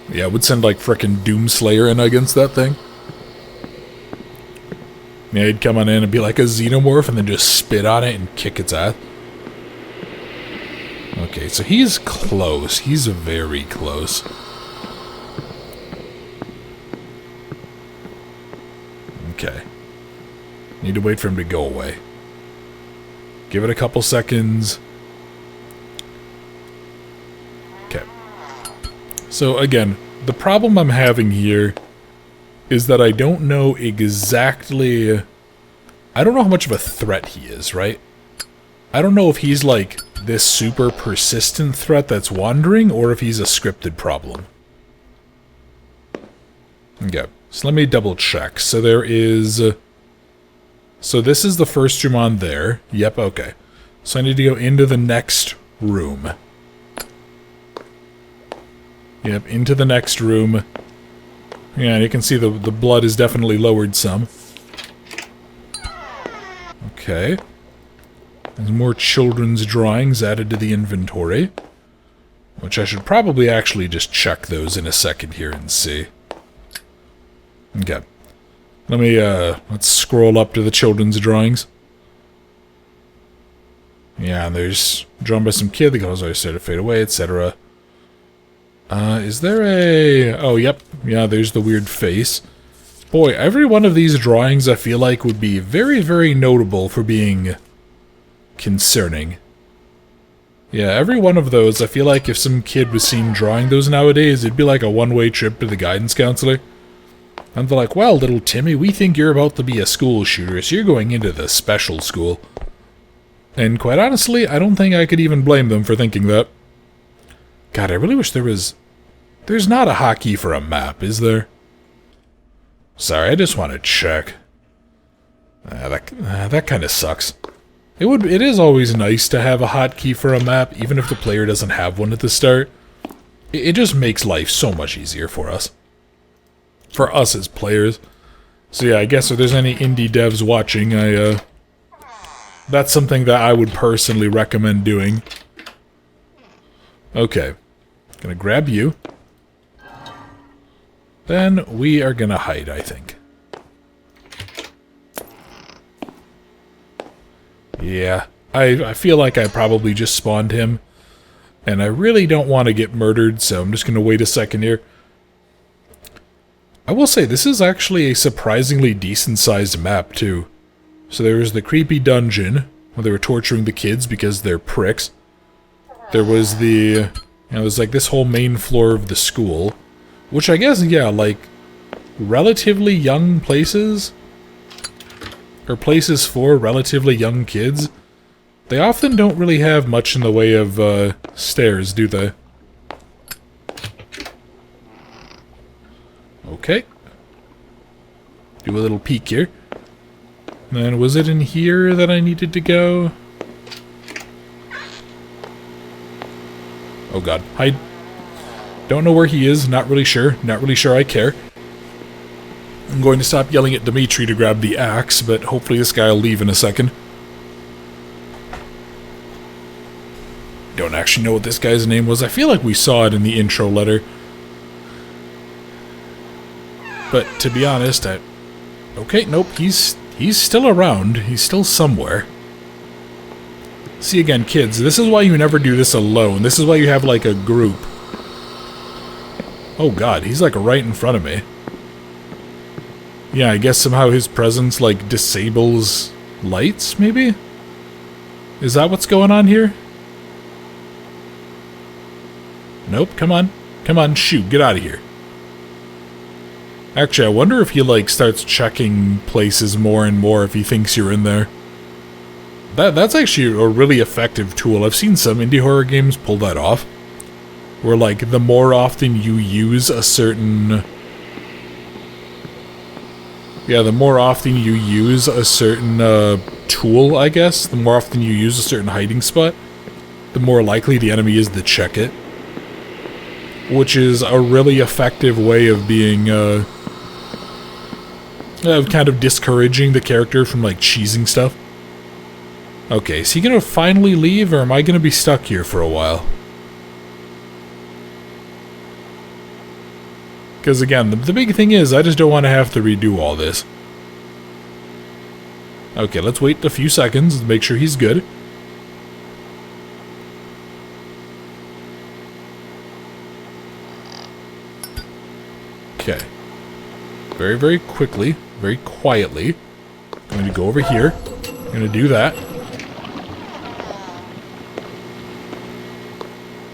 Yeah, I would send, like, frickin' Doomslayer in against that thing. Yeah, he'd come on in and be like a xenomorph, and then just spit on it and kick its ass. Okay, so he's close. He's very close. Okay. Need to wait for him to go away. Give it a couple seconds. Okay. So again, the problem I'm having here is that I don't know exactly... I don't know how much of a threat he is, right? I don't know if he's like this super persistent threat that's wandering, or if he's a scripted problem. Okay, so let me double check. So there is... so this is the first room on there. Yep, okay. So I need to go into the next room. Yep, into the next room. Yeah, and you can see the blood is definitely lowered some. Okay. There's more children's drawings added to the inventory. Which I should probably actually just check those in a second here and see. Okay. Let me, let's scroll up to the children's drawings. Yeah, and there's drawn by some kid, the colors are started to fade away, etc. Is there a... oh, yep. Yeah, there's the weird face. Boy, every one of these drawings I feel like would be very, very notable for being concerning. Yeah, every one of those, I feel like if some kid was seen drawing those nowadays, it'd be like a one-way trip to the guidance counselor. And they're like, well, little Timmy, we think you're about to be a school shooter, so you're going into the special school. And quite honestly, I don't think I could even blame them for thinking that. God, I really wish there was... there's not a hotkey for a map, is there? Sorry, I just want to check. That kind of sucks. It is always nice to have a hotkey for a map, even if the player doesn't have one at the start. It just makes life so much easier for us. For us as players. So yeah, I guess if there's any indie devs watching, that's something that I would personally recommend doing. Okay. Gonna grab you. Then we are gonna hide, I think. Yeah, I feel like I probably just spawned him. And I really don't want to get murdered, so I'm just gonna wait a second here. I will say, this is actually a surprisingly decent-sized map, too. So there was the creepy dungeon, where they were torturing the kids because they're pricks. There was the... you know, there's like this whole main floor of the school. Which I guess, yeah, like, relatively young places? Or places for relatively young kids? They often don't really have much in the way of, stairs, do they? Okay. Do a little peek here. And was it in here that I needed to go? Oh god. I don't know where he is. Not really sure. Not really sure I care. I'm going to stop yelling at Dimitri to grab the axe, but hopefully this guy will leave in a second. Don't actually know what this guy's name was. I feel like we saw it in the intro letter. But to be honest, okay, nope, he's still around. He's still somewhere. See, again, kids, this is why you never do this alone. This is why you have, like, a group. Oh god, he's, like, right in front of me. Yeah, I guess somehow his presence, like, disables lights, maybe? Is that what's going on here? Nope, come on. Come on, shoot, get out of here. Actually, I wonder if he, like, starts checking places more and more if he thinks you're in there. That's actually a really effective tool. I've seen some indie horror games pull that off. Where, like, the more often you use a certain... yeah, the more often you use a certain, tool, I guess, the more often you use a certain hiding spot, the more likely the enemy is to check it. which is a really effective way of being, of kind of discouraging the character from, like, cheesing stuff. Okay, is he gonna finally leave, or am I gonna be stuck here for a while? Because, again, the big thing is, I just don't want to have to redo all this. Okay, let's wait a few seconds to make sure he's good. Okay. Very, very quickly, very quietly. I'm going to go over here. I'm going to do that.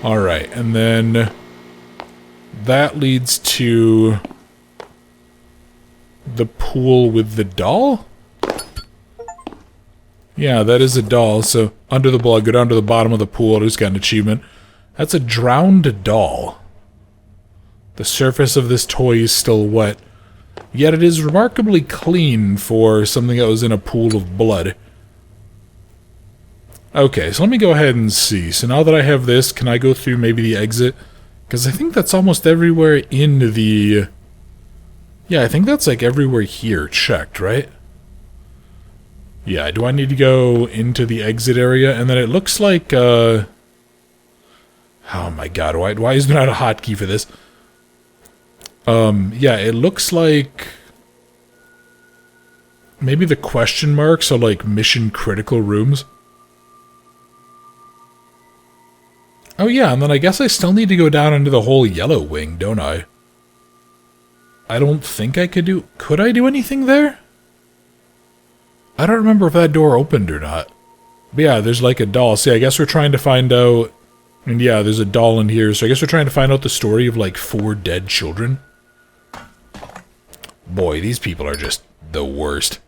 Alright, and then that leads to the pool with the doll? Yeah, that is a doll, so under the blood, go down to the bottom of the pool, I just got an achievement. That's a drowned doll. The surface of this toy is still wet, yet it is remarkably clean for something that was in a pool of blood. Okay, so let me go ahead and see. So now that I have this, can I go through maybe the exit? Because I think that's almost everywhere in the... Yeah, I think that's like everywhere here checked, right? Yeah, do I need to go into the exit area? And then it looks like, oh my god, why is there not a hotkey for this? Yeah, it looks like... Maybe the question marks are like mission critical rooms. Oh yeah, and then I guess I still need to go down into the whole yellow wing, don't I? I don't think I could do... Could I do anything there? I don't remember if that door opened or not. But yeah, there's like a doll. See, I guess we're trying to find out... And yeah, there's a doll in here, so I guess we're trying to find out the story of like 4 dead children. Boy, these people are just the worst.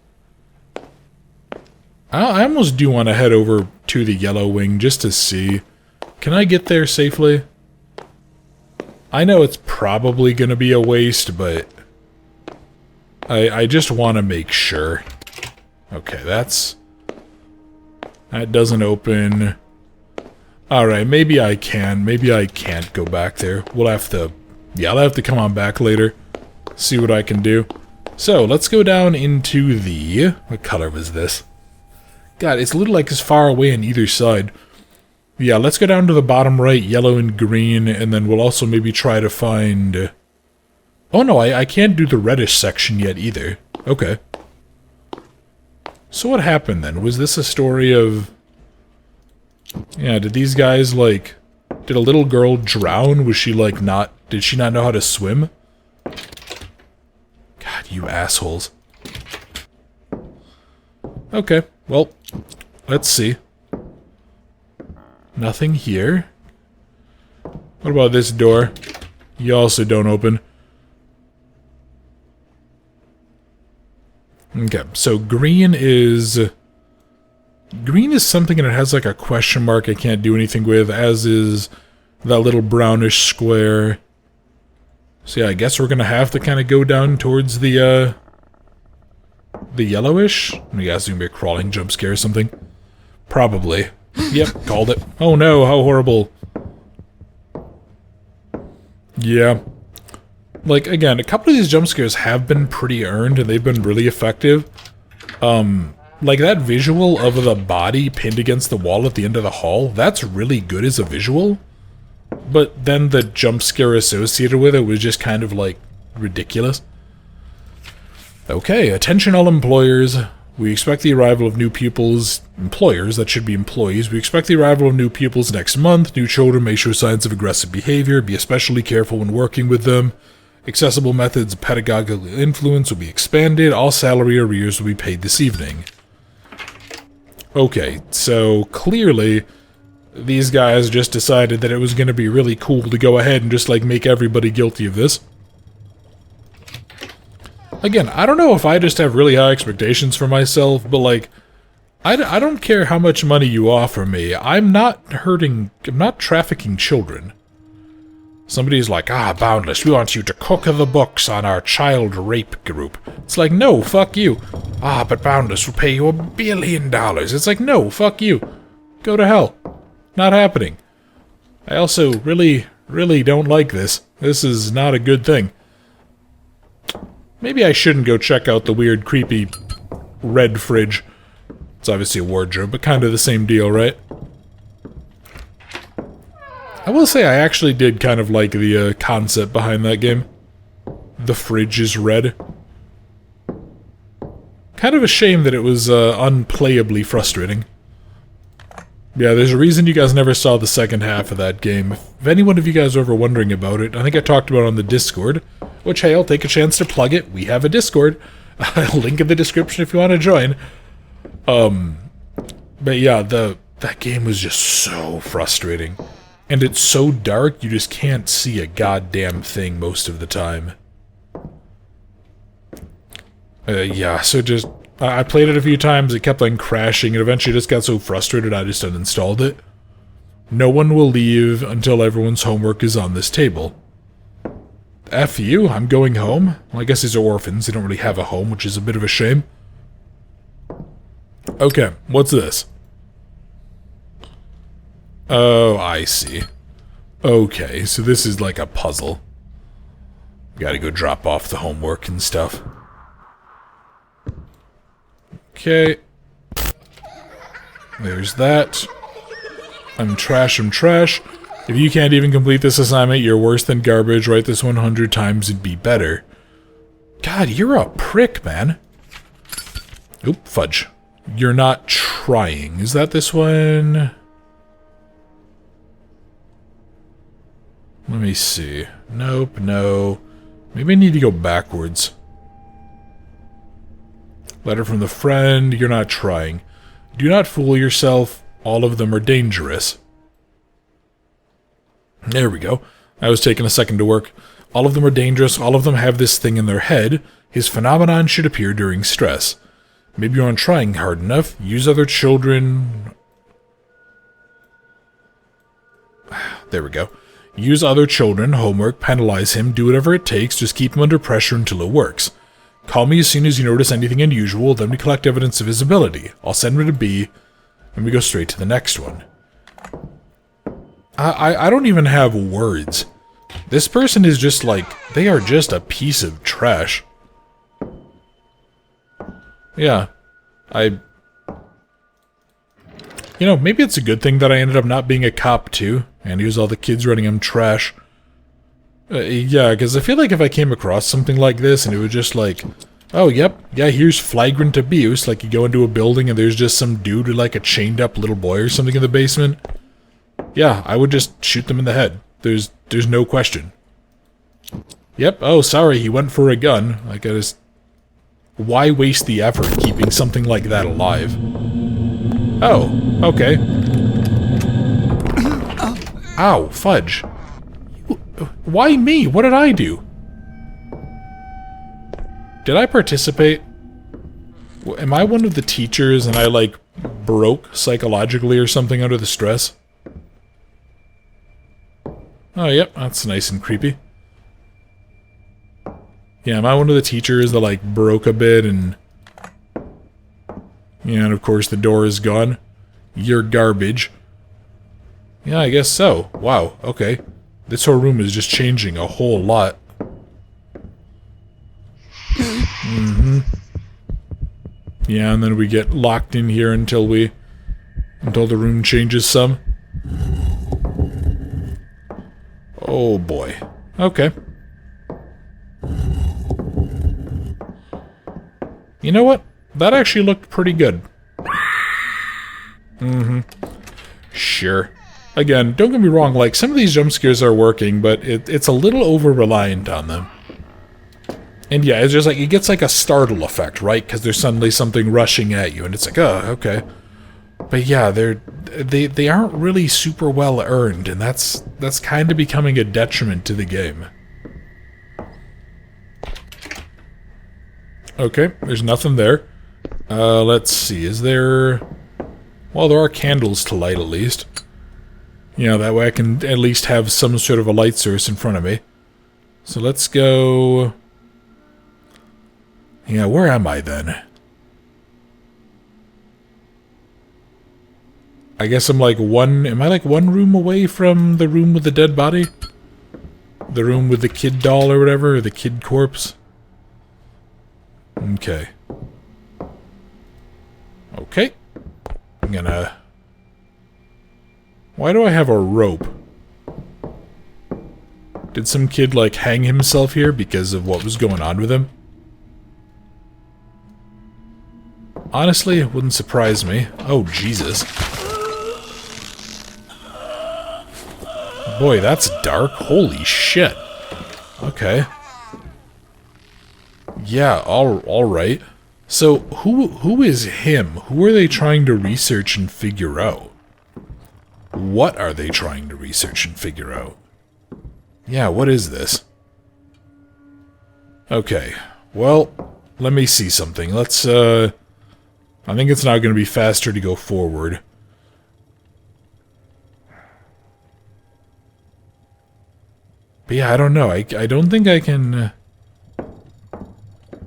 I almost do want to head over to the yellow wing just to see. Can I get there safely? I know it's probably going to be a waste, but I just want to make sure. Okay, that doesn't open. Alright, maybe I can. Maybe I can't go back there. We'll have to... Yeah, I'll have to come on back later. See what I can do. So, let's go down into the... What color was this? God, it's a little like as far away on either side. Yeah, let's go down to the bottom right, yellow and green, and then we'll also maybe try to find... Oh no, I can't do the reddish section yet either. Okay. So what happened then? Was this a story of... Yeah, did these guys, like... Did a little girl drown? Was she, like, not... Did she not know how to swim? God, you assholes. Okay, well, let's see. Nothing here. What about this door? You also don't open. Okay, so green is... Green is something and it has like a question mark I can't do anything with, as is that little brownish square. So yeah, I guess we're gonna have to kind of go down towards the yellowish? I guess it's gonna be a crawling jump scare or something. Probably. Yep, called it. Oh no, how horrible. Yeah. Like, again, a couple of these jump scares have been pretty earned, and they've been really effective. Like that visual of the body pinned against the wall at the end of the hall, that's really good as a visual. But then the jump scare associated with it was just kind of, like, ridiculous. Okay, attention all employers. We expect the arrival of new pupils. Employers, that should be employees. We expect the arrival of new pupils next month. New children may show signs of aggressive behavior. Be especially careful when working with them. Accessible methods of pedagogical influence will be expanded. All salary arrears will be paid this evening. Okay, so clearly these guys just decided that it was going to be really cool to go ahead and just, like, make everybody guilty of this. Again, I don't know if I just have really high expectations for myself, but, like, I don't care how much money you offer me. I'm not trafficking children. Somebody's like, Boundless, we want you to cook the books on our child rape group. It's like, no, fuck you. But Boundless will pay you $1 billion. It's like, no, fuck you. Go to hell. Not happening. I also really really don't like this. This is not a good thing. Maybe I shouldn't go check out the weird, creepy red fridge. It's obviously a wardrobe, but kind of the same deal, right? I will say I actually did kind of like the concept behind that game. The fridge is red. Kind of a shame that it was unplayably frustrating. Yeah, there's a reason you guys never saw the second half of that game. If any one of you guys are ever wondering about it, I think I talked about it on the Discord, which, hey, I'll take a chance to plug it. We have a Discord. I'll link in the description if you want to join. But yeah, that game was just so frustrating. And it's so dark, you just can't see a goddamn thing most of the time. Yeah, so just... I played it a few times, it kept on crashing, and eventually just got so frustrated I just uninstalled it. No one will leave until everyone's homework is on this table. F you, I'm going home. Well, I guess these are orphans, they don't really have a home, which is a bit of a shame. Okay, what's this? Oh, I see. Okay, so this is like a puzzle. Gotta go drop off the homework and stuff. Okay. There's that. I'm trash, I'm trash. If you can't even complete this assignment, you're worse than garbage. Write this 100 times, it'd be better. God, you're a prick, man. Oop, fudge. You're not trying. Is that this one? Let me see. Nope, no. Maybe I need to go backwards. Letter from the friend. You're not trying. Do not fool yourself. All of them are dangerous. There we go. That was taking a second to work. All of them are dangerous. All of them have this thing in their head. His phenomenon should appear during stress. Maybe you aren't trying hard enough. Use other children... There we go. Use other children, homework, penalize him, do whatever it takes, just keep him under pressure until it works. Call me as soon as you notice anything unusual, then we collect evidence of his ability. I'll send him to B, and we go straight to the next one. I don't even have words. This person is just like, they are just a piece of trash. Yeah. You know, maybe it's a good thing that I ended up not being a cop too, and use all the kids running him trash. Yeah, because I feel like if I came across something like this and it was just like, oh, yep, yeah, here's flagrant abuse, like you go into a building and there's just some dude with like a chained up little boy or something in the basement. Yeah, I would just shoot them in the head. There's no question. Yep, oh, sorry, he went for a gun. Like, why waste the effort keeping something like that alive? Oh, okay. Ow, fudge. Why me? What did I do? Did I participate? Am I one of the teachers and I, like, broke psychologically or something under the stress? Oh, yep, that's nice and creepy. Yeah, am I one of the teachers that, like, broke a bit and... Yeah, and of course the door is gone. You're garbage. Yeah, I guess so. Wow, okay. This whole room is just changing a whole lot. Yeah, and then we get locked in here until the room changes some. Oh boy. Okay. You know what? That actually looked pretty good. Sure. Again, don't get me wrong, like, some of these jump scares are working, but it's a little over-reliant on them. And yeah, it's just like, it gets like a startle effect, right? Because there's suddenly something rushing at you, and it's like, oh, okay. But yeah, they aren't really super well earned, and that's kind of becoming a detriment to the game. Okay, there's nothing there. Let's see, is there... Well, there are candles to light, at least. You know, that way I can at least have some sort of a light source in front of me. So let's go... Yeah, where am I then? I guess I'm like am I like one room away from the room with the dead body? The room with the kid doll or whatever, or the kid corpse. Okay. Okay. I'm gonna... Why do I have a rope? Did some kid, like, hang himself here because of what was going on with him? Honestly, it wouldn't surprise me. Oh, Jesus. Boy, that's dark. Holy shit. Okay. Yeah, alright. So, who is him? Who are they trying to research and figure out? What are they trying to research and figure out? Yeah, what is this? Okay. Well, let me see something. Let's, I think it's now going to be faster to go forward. But yeah, I don't know. I don't think I can...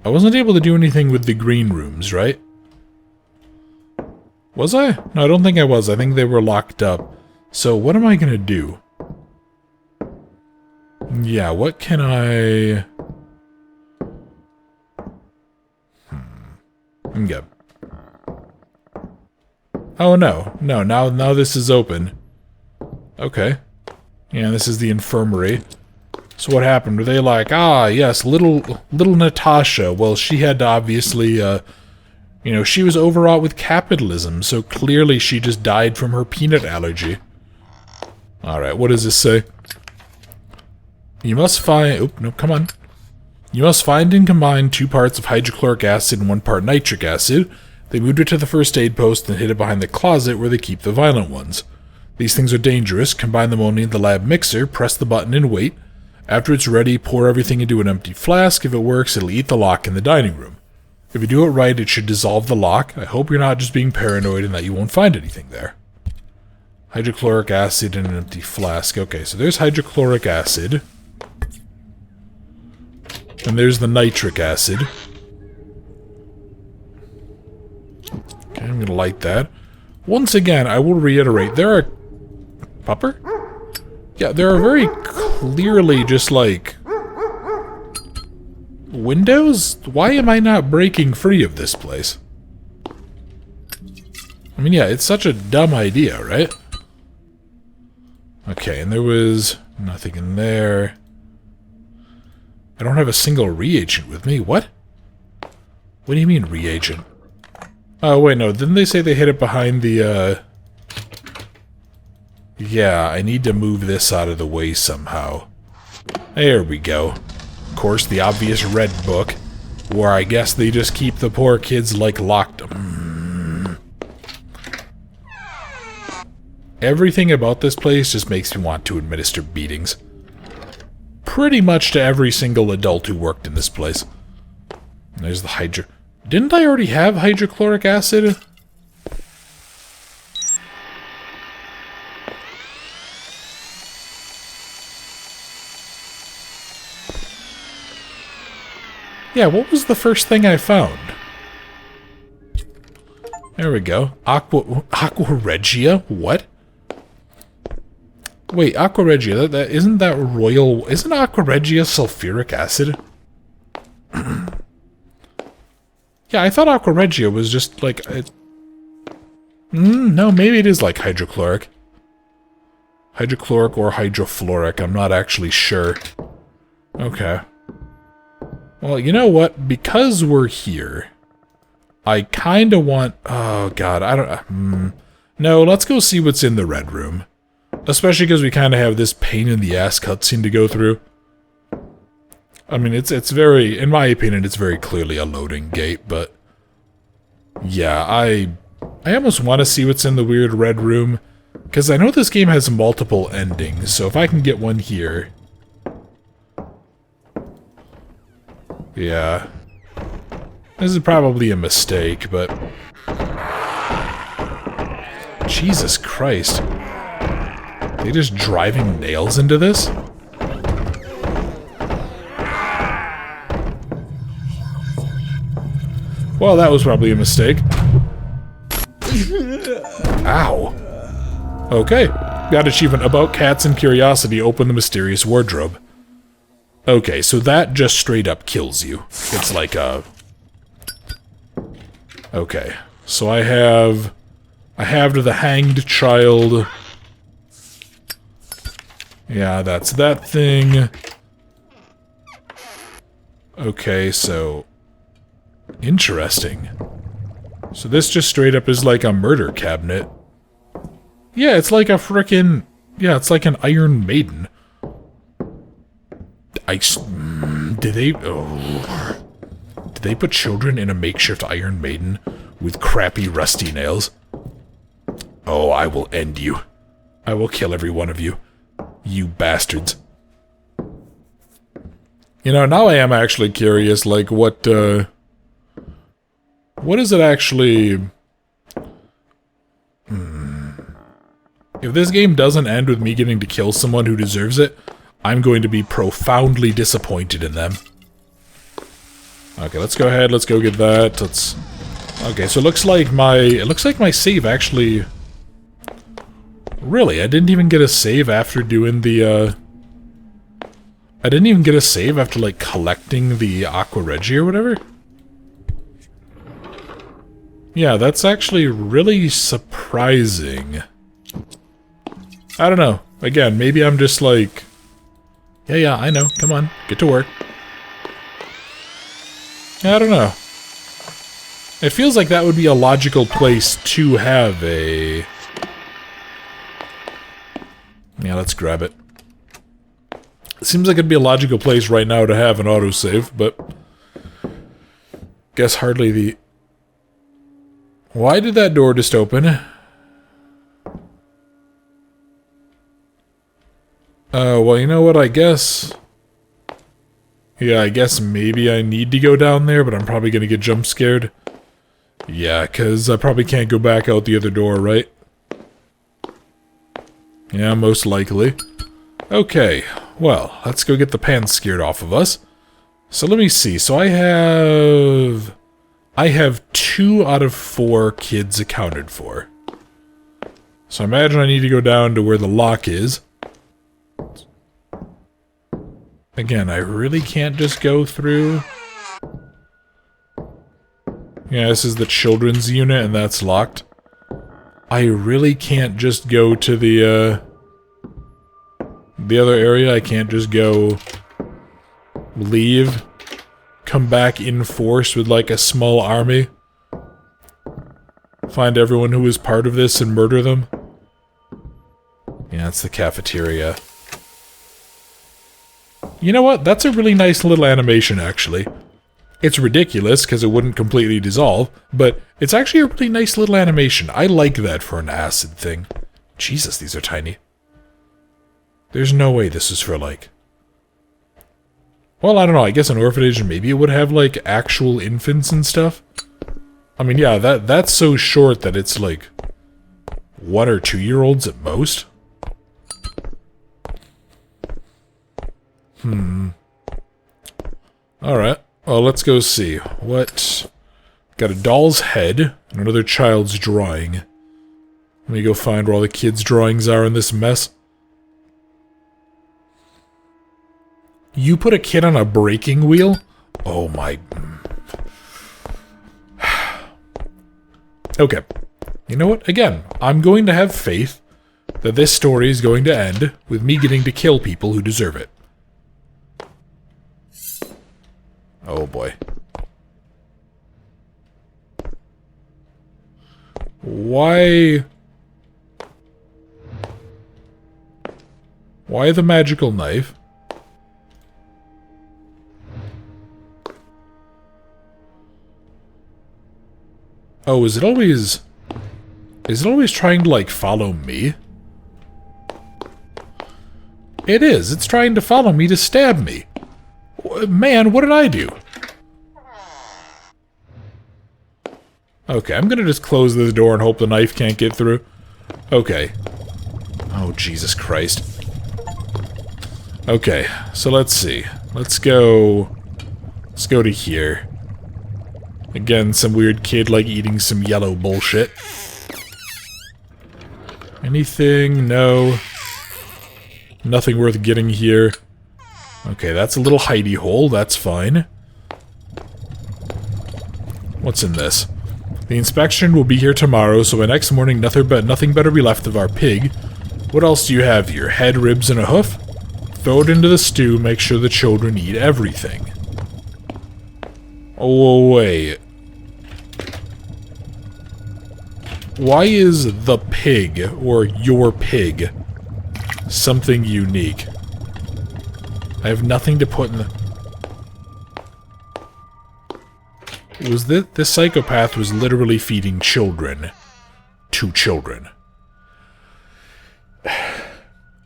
I wasn't able to do anything with the green rooms, right? Was I? No, I don't think I was. I think they were locked up. So what am I going to do? Yeah, what can I... Okay. Oh, no. No, now this is open. Okay. Yeah, this is the infirmary. So what happened? Were they like, ah, yes, little Natasha. Well, she had to obviously, you know, she was overwrought with capitalism, so clearly she just died from her peanut allergy. Alright, what does this say? You must find... Oh, no, come on. You must find and combine 2 parts of hydrochloric acid and 1 part nitric acid. They moved it to the first aid post and hid it behind the closet where they keep the violent ones. These things are dangerous. Combine them only in the lab mixer, press the button and wait. After it's ready, pour everything into an empty flask. If it works, it'll eat the lock in the dining room. If you do it right, it should dissolve the lock. I hope you're not just being paranoid and that you won't find anything there. Hydrochloric acid in an empty flask. Okay, so there's hydrochloric acid. And there's the nitric acid. Okay, I'm gonna light that. Once again, I will reiterate, there are... Pupper? Yeah, there are very clearly just, like... windows? Why am I not breaking free of this place? I mean, yeah, it's such a dumb idea, right? Okay, and there was nothing in there. I don't have a single reagent with me. What? What do you mean, reagent? Oh, wait, no. Didn't they say they hid it behind the, Yeah, I need to move this out of the way somehow. There we go. Of course, the obvious red book, where I guess they just keep the poor kids, like, locked. Everything about this place just makes me want to administer beatings. Pretty much to every single adult who worked in this place. There's the Didn't I already have hydrochloric acid? Yeah, what was the first thing I found? There we go. Aqua Regia? What? Wait, Aqua Regia, isn't that royal... Isn't Aqua Regia sulfuric acid? Yeah, I thought Aqua Regia was just like... no, maybe it is like hydrochloric. Hydrochloric or hydrofluoric, I'm not actually sure. Okay. Well, you know what? Because we're here, I kinda want... Oh, God, I don't... No, let's go see what's in the red room. Especially because we kind of have this pain-in-the-ass cutscene to go through. I mean, it's very... In my opinion, it's very clearly a loading gate, but... Yeah, I almost want to see what's in the weird red room. Because I know this game has multiple endings, so if I can get one here... Yeah. This is probably a mistake, but... Jesus Christ. They just driving nails into this? Well, that was probably a mistake. Ow. Okay. Got achievement. About cats and curiosity. Open the mysterious wardrobe. Okay, so that just straight up kills you. It's like a... Okay, so I have to the hanged child. Yeah, that's that thing. Okay, so... Interesting. So this just straight up is like a murder cabinet. Yeah, it's like a frickin'... Yeah, it's like an Iron Maiden. Did they put children in a makeshift Iron Maiden with crappy rusty nails? Oh, I will end you. I will kill every one of you. You bastards. You know, now I am actually curious, like, what is it actually... If this game doesn't end with me getting to kill someone who deserves it, I'm going to be profoundly disappointed in them. Okay, let's go ahead, let's go get that, let's... Okay, so it looks like my save actually... Really, I didn't even get a save after doing the, I didn't even get a save after, like, collecting the Aqua Regi or whatever? Yeah, that's actually really surprising. I don't know. Again, maybe I'm just like... Yeah, I know. Come on, get to work. I don't know. It feels like that would be a logical place to have a... Yeah, let's grab it. It seems like it'd be a logical place right now to have an autosave, but... Guess hardly the... Why did that door just open? Well, you know what, I guess... Yeah, I guess maybe I need to go down there, but I'm probably gonna get jump scared. Yeah, because I probably can't go back out the other door, right? Yeah, most likely. Okay, well, let's go get the pants scared off of us. So let me see, so I have 2 out of 4 kids accounted for. So I imagine I need to go down to where the lock is. Again, I really can't just go through... Yeah, this is the children's unit, and that's locked. I really can't just go to the other area. I can't just go... leave. Come back in force with, like, a small army. Find everyone who was part of this and murder them. Yeah, it's the cafeteria. You know what? That's a really nice little animation, actually. It's ridiculous, because it wouldn't completely dissolve, but it's actually a really nice little animation. I like that for an acid thing. Jesus, these are tiny. There's no way this is for, like... Well, I don't know, I guess an orphanage, maybe it would have, like, actual infants and stuff. I mean, yeah, that's so short that it's, like, 1 or 2-year-olds at most. Alright, well, let's go see. What? Got a doll's head, and another child's drawing. Let me go find where all the kids' drawings are in this mess. You put a kid on a breaking wheel? Oh my... Okay. You know what? Again, I'm going to have faith that this story is going to end with me getting to kill people who deserve it. Oh boy. Why the magical knife? Oh, is it always trying to, like, follow me? It is. It's trying to follow me to stab me. Man, what did I do? Okay, I'm gonna just close this door and hope the knife can't get through. Okay. Oh, Jesus Christ. Okay, so let's see. Let's go to here. Again, some weird kid, like, eating some yellow bullshit. Anything? No. Nothing worth getting here. Okay, that's a little hidey hole. That's fine. What's in this? The inspection will be here tomorrow, so by next morning nothing better be left of our pig. What else do you have here? Head, ribs, and a hoof? Throw it into the stew, make sure the children eat everything. Oh, wait. Why is the pig, or your pig, something unique? I have nothing to put in the... This psychopath was literally feeding children to children.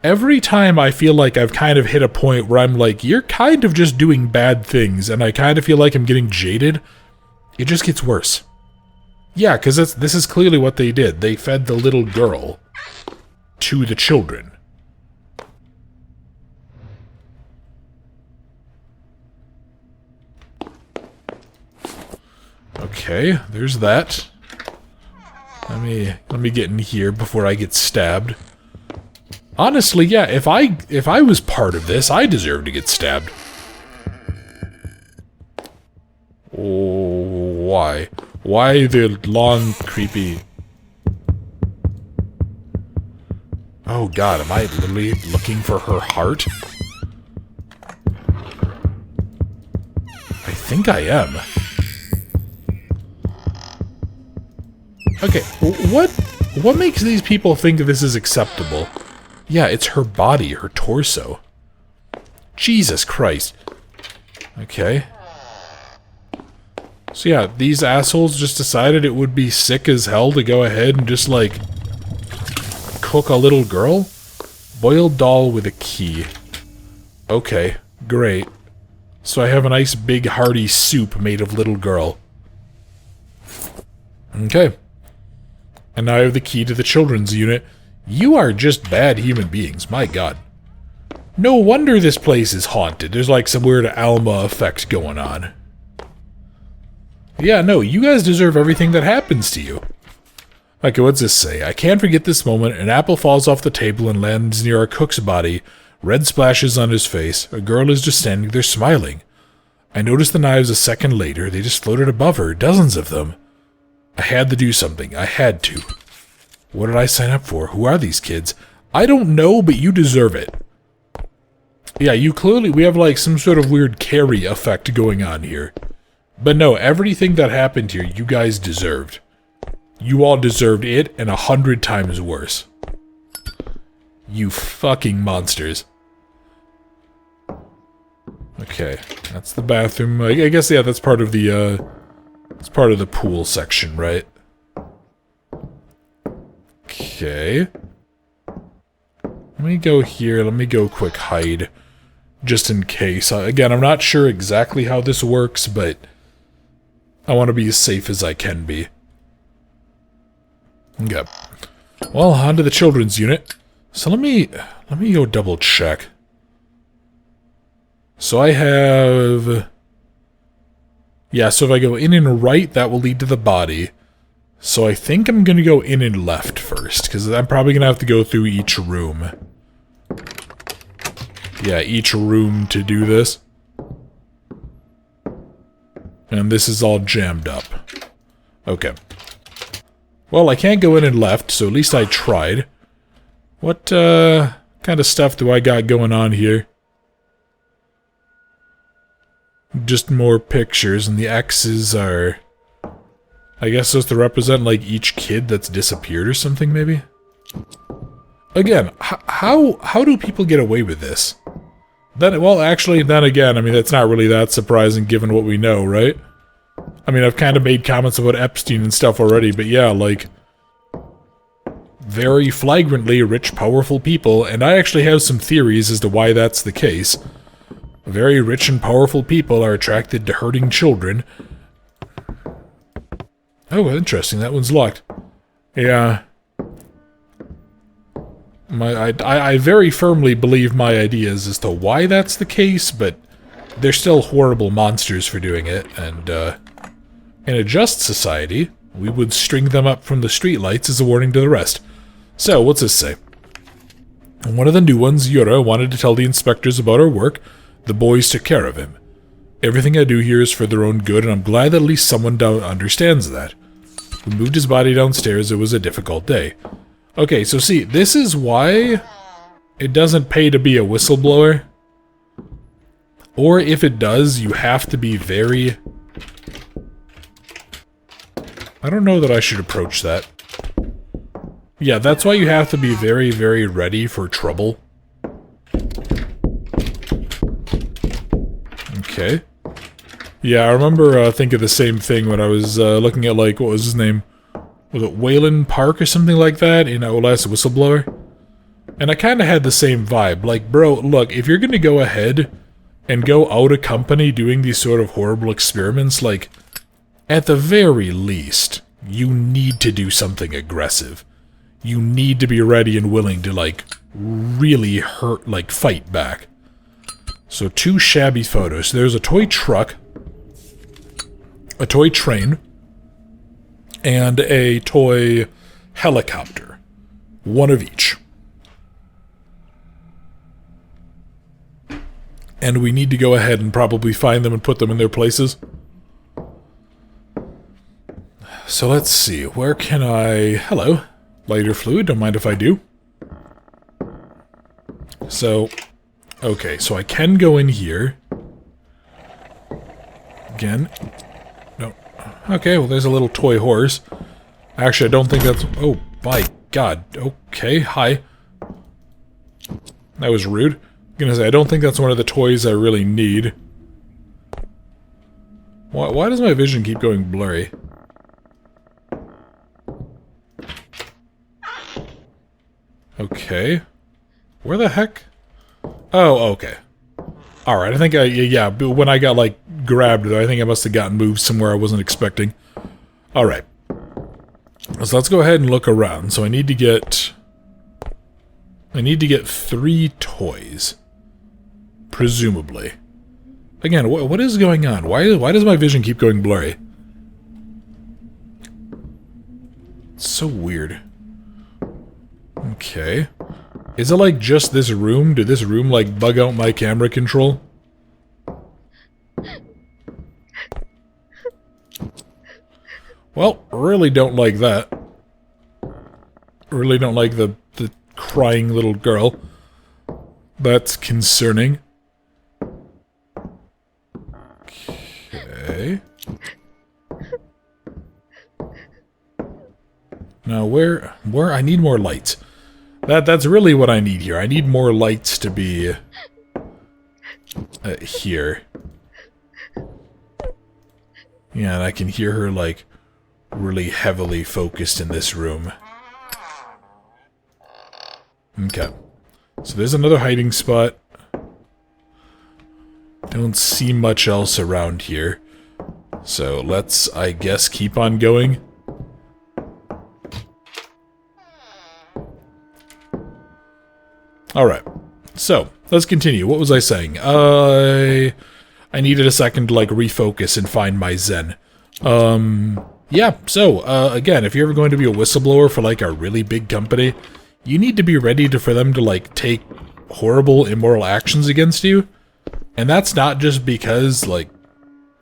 Every time I feel like I've kind of hit a point where I'm like, you're kind of just doing bad things, and I kind of feel like I'm getting jaded, it just gets worse. Yeah, because this is clearly what they did. They fed the little girl to the children. Okay, there's that. Let me get in here before I get stabbed. Honestly, yeah, if I was part of this, I deserve to get stabbed. Oh, why? Why the long, creepy... Oh god, am I literally looking for her heart? I think I am. Okay, what makes these people think this is acceptable? Yeah, it's her body, her torso. Jesus Christ. Okay. So yeah, these assholes just decided it would be sick as hell to go ahead and just, like, cook a little girl? Boiled doll with a key. Okay, great. So I have a nice big hearty soup made of little girl. Okay. And now I have the key to the children's unit. You are just bad human beings, my god. No wonder this place is haunted. There's like some weird Alma effect going on. Yeah, no, you guys deserve everything that happens to you. Okay, what's this say? I can't forget this moment. An apple falls off the table and lands near our cook's body. Red splashes on his face. A girl is just standing there smiling. I noticed the knives a second later. They just floated above her, dozens of them. I had to do something. I had to. What did I sign up for? Who are these kids? I don't know, but you deserve it. Yeah, we have like some sort of weird Carrie effect going on here. But no, everything that happened here, you guys deserved. You all deserved it, and 100 times worse. You fucking monsters. Okay, that's the bathroom. I guess, yeah, that's part of the, it's part of the pool section, right? Okay. Let me go here. Let me go quick hide. Just in case. Again, I'm not sure exactly how this works, but I want to be as safe as I can be. Okay. Well, on to the children's unit. So let me go double check. So I have... Yeah, so if I go in and right, that will lead to the body. So I think I'm going to go in and left first, because I'm probably going to have to go through each room. Yeah, each room to do this. And this is all jammed up. Okay. Well, I can't go in and left, so at least I tried. What, kind of stuff do I got going on here? Just more pictures, and the X's are... I guess supposed to represent, like, each kid that's disappeared or something, maybe? Again, how do people get away with this? Well, actually, then again, I mean, that's not really that surprising given what we know, right? I mean, I've kind of made comments about Epstein and stuff already, but yeah, like... very flagrantly rich, powerful people, and I actually have some theories as to why that's the case. Very rich and powerful people are attracted to hurting children. Oh, interesting, that one's locked. Yeah. I very firmly believe my ideas as to why that's the case, but they're still horrible monsters for doing it, and, in a just society, we would string them up from the streetlights as a warning to the rest. So, what's this say? One of the new ones, Yura, wanted to tell the inspectors about our work. The boys took care of him. Everything I do here is for their own good, and I'm glad that at least someone understands that. We moved his body downstairs. It was a difficult day. Okay, so see, this is why it doesn't pay to be a whistleblower. Or if it does, you have to be very... I don't know that I should approach that. Yeah, that's why you have to be very, very ready for trouble. Okay. Yeah, I remember thinking the same thing when I was looking at, like, what was his name? Was it Wayland Park or something like that in OLS Whistleblower? And I kind of had the same vibe. Like, bro, look, if you're going to go ahead and go out a company doing these sort of horrible experiments, like, at the very least, you need to do something aggressive. You need to be ready and willing to, like, really fight back. So 2 shabby photos. There's a toy truck, a toy train, and a toy helicopter. One of each. And we need to go ahead and probably find them and put them in their places. So let's see, where can I... Hello. Lighter fluid, don't mind if I do. So, okay, so I can go in here. Again. No. Okay, well there's a little toy horse. Actually, I don't think that's... Oh, my God. Okay, hi. That was rude. I'm gonna say, I don't think that's one of the toys I really need. Why does my vision keep going blurry? Okay. Where the heck? Oh, okay. Alright, I think yeah, but when I got, like, grabbed there, I think I must have gotten moved somewhere I wasn't expecting. Alright. So let's go ahead and look around. So I need to get 3 toys. Presumably. Again, what is going on? Why does my vision keep going blurry? It's so weird. Okay. Is it like just this room? Did this room like bug out my camera control? Well, really don't like that. Really don't like the crying little girl. That's concerning. Okay. Now where I need more lights. That's really what I need here. I need more lights to be here. Yeah, and I can hear her like really heavily focused in this room. Okay. So there's another hiding spot. Don't see much else around here. So let's, I guess, keep on going. Alright, so, let's continue. What was I saying? I needed a second to, like, refocus and find my zen. Yeah, so, again, if you're ever going to be a whistleblower for, like, a really big company, you need to be ready for them to, like, take horrible, immoral actions against you. And that's not just because, like,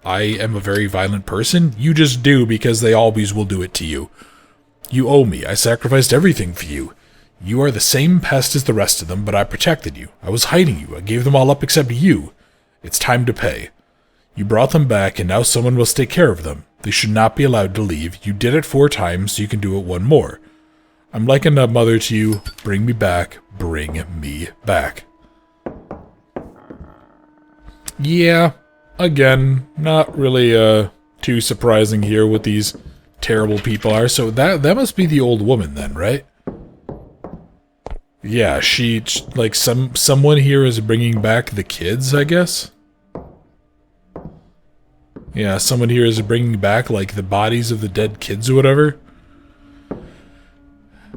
I am a very violent person. You just do because they always will do it to you. You owe me. I sacrificed everything for you. You are the same pest as the rest of them, but I protected you. I was hiding you. I gave them all up except you. It's time to pay. You brought them back, and now someone must take care of them. They should not be allowed to leave. You did it 4 times, so you can do it 1 more. I'm like a mother to you. Bring me back. Bring me back. Yeah, again, not really too surprising here what these terrible people are. So that must be the old woman then, right? Yeah, she, like, someone here is bringing back the kids, I guess? Yeah, someone here is bringing back, like, the bodies of the dead kids or whatever.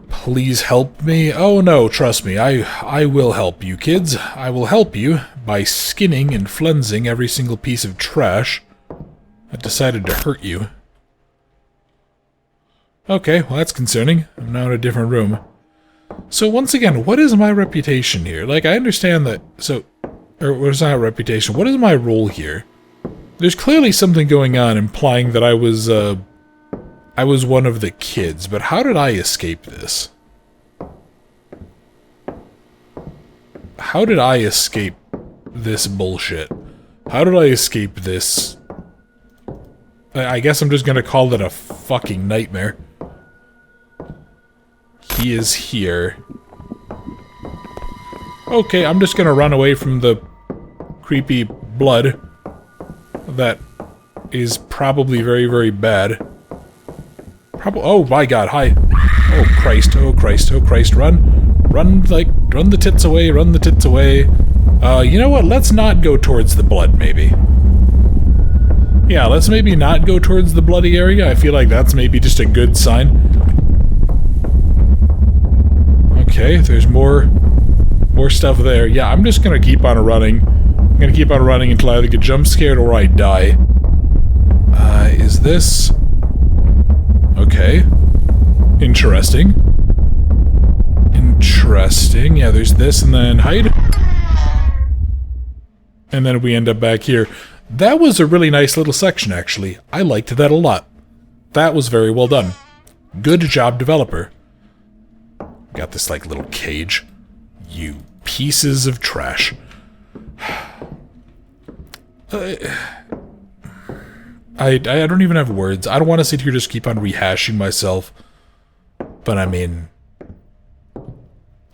Please help me. Oh no, trust me, I will help you, kids. I will help you by skinning and flensing every single piece of trash that decided to hurt you. Okay, well that's concerning. I'm now in a different room. So once again, what is my reputation here? Like, I understand that, so, Or what is not reputation? What is my role here? There's clearly something going on implying that I was one of the kids, but how did I escape this? How did I escape this bullshit? How did I escape this? I guess I'm just gonna call it a fucking nightmare. He is here. Okay, I'm just gonna run away from the creepy blood. That is probably very, very bad. Oh my god, hi. Oh Christ, oh Christ, oh Christ, run. Run, like, run the tits away, run the tits away. You know what, let's not go towards the blood, maybe. Yeah, let's maybe not go towards the bloody area. I feel like that's maybe just a good sign. Okay, there's more stuff there. Yeah, I'm just gonna keep on running. I'm gonna keep on running until I either get jump scared or I die. Is this... Okay. Interesting. Interesting. Yeah, there's this and then hide. And then we end up back here. That was a really nice little section, actually. I liked that a lot. That was very well done. Good job, developer. Got this, like, little cage. You pieces of trash. I don't even have words. I don't want to sit here just keep on rehashing myself. But I mean...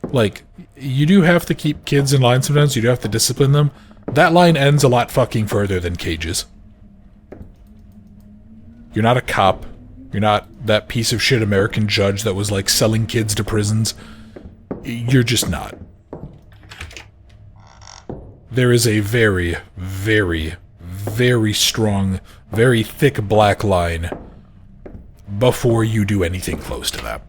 Like, you do have to keep kids in line sometimes. You do have to discipline them. That line ends a lot fucking further than cages. You're not a cop. You're not that piece of shit American judge that was, like, selling kids to prisons. You're just not. There is a very, very, very strong, very thick black line before you do anything close to that.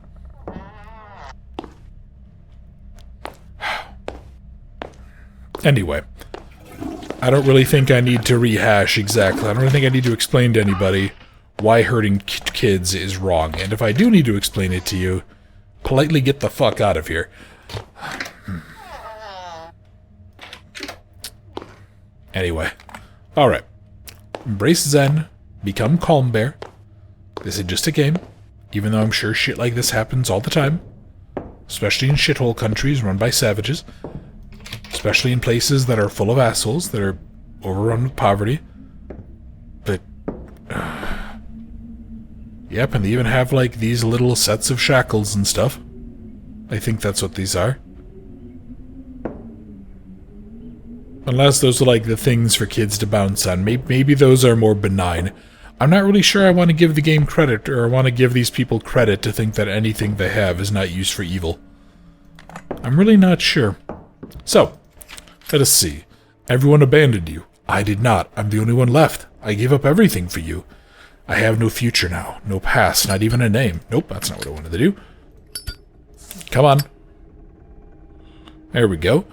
Anyway, I don't really think I need to rehash exactly. I don't really think I need to explain to anybody why hurting kids is wrong. And if I do need to explain it to you, politely get the fuck out of here. Anyway, alright. Embrace Zen, become Calm Bear. This is just a game, even though I'm sure shit like this happens all the time. Especially in shithole countries run by savages. Especially in places that are full of assholes, that are overrun with poverty. But... Yep, and they even have, like, these little sets of shackles and stuff. I think that's what these are. Unless those are, like, the things for kids to bounce on. Maybe those are more benign. I'm not really sure I want to give the game credit, or I want to give these people credit to think that anything they have is not used for evil. I'm really not sure. So, let us see. Everyone abandoned you. I did not. I'm the only one left. I gave up everything for you. I have no future now. No past. Not even a name. Nope, that's not what I wanted to do. Come on. There we go.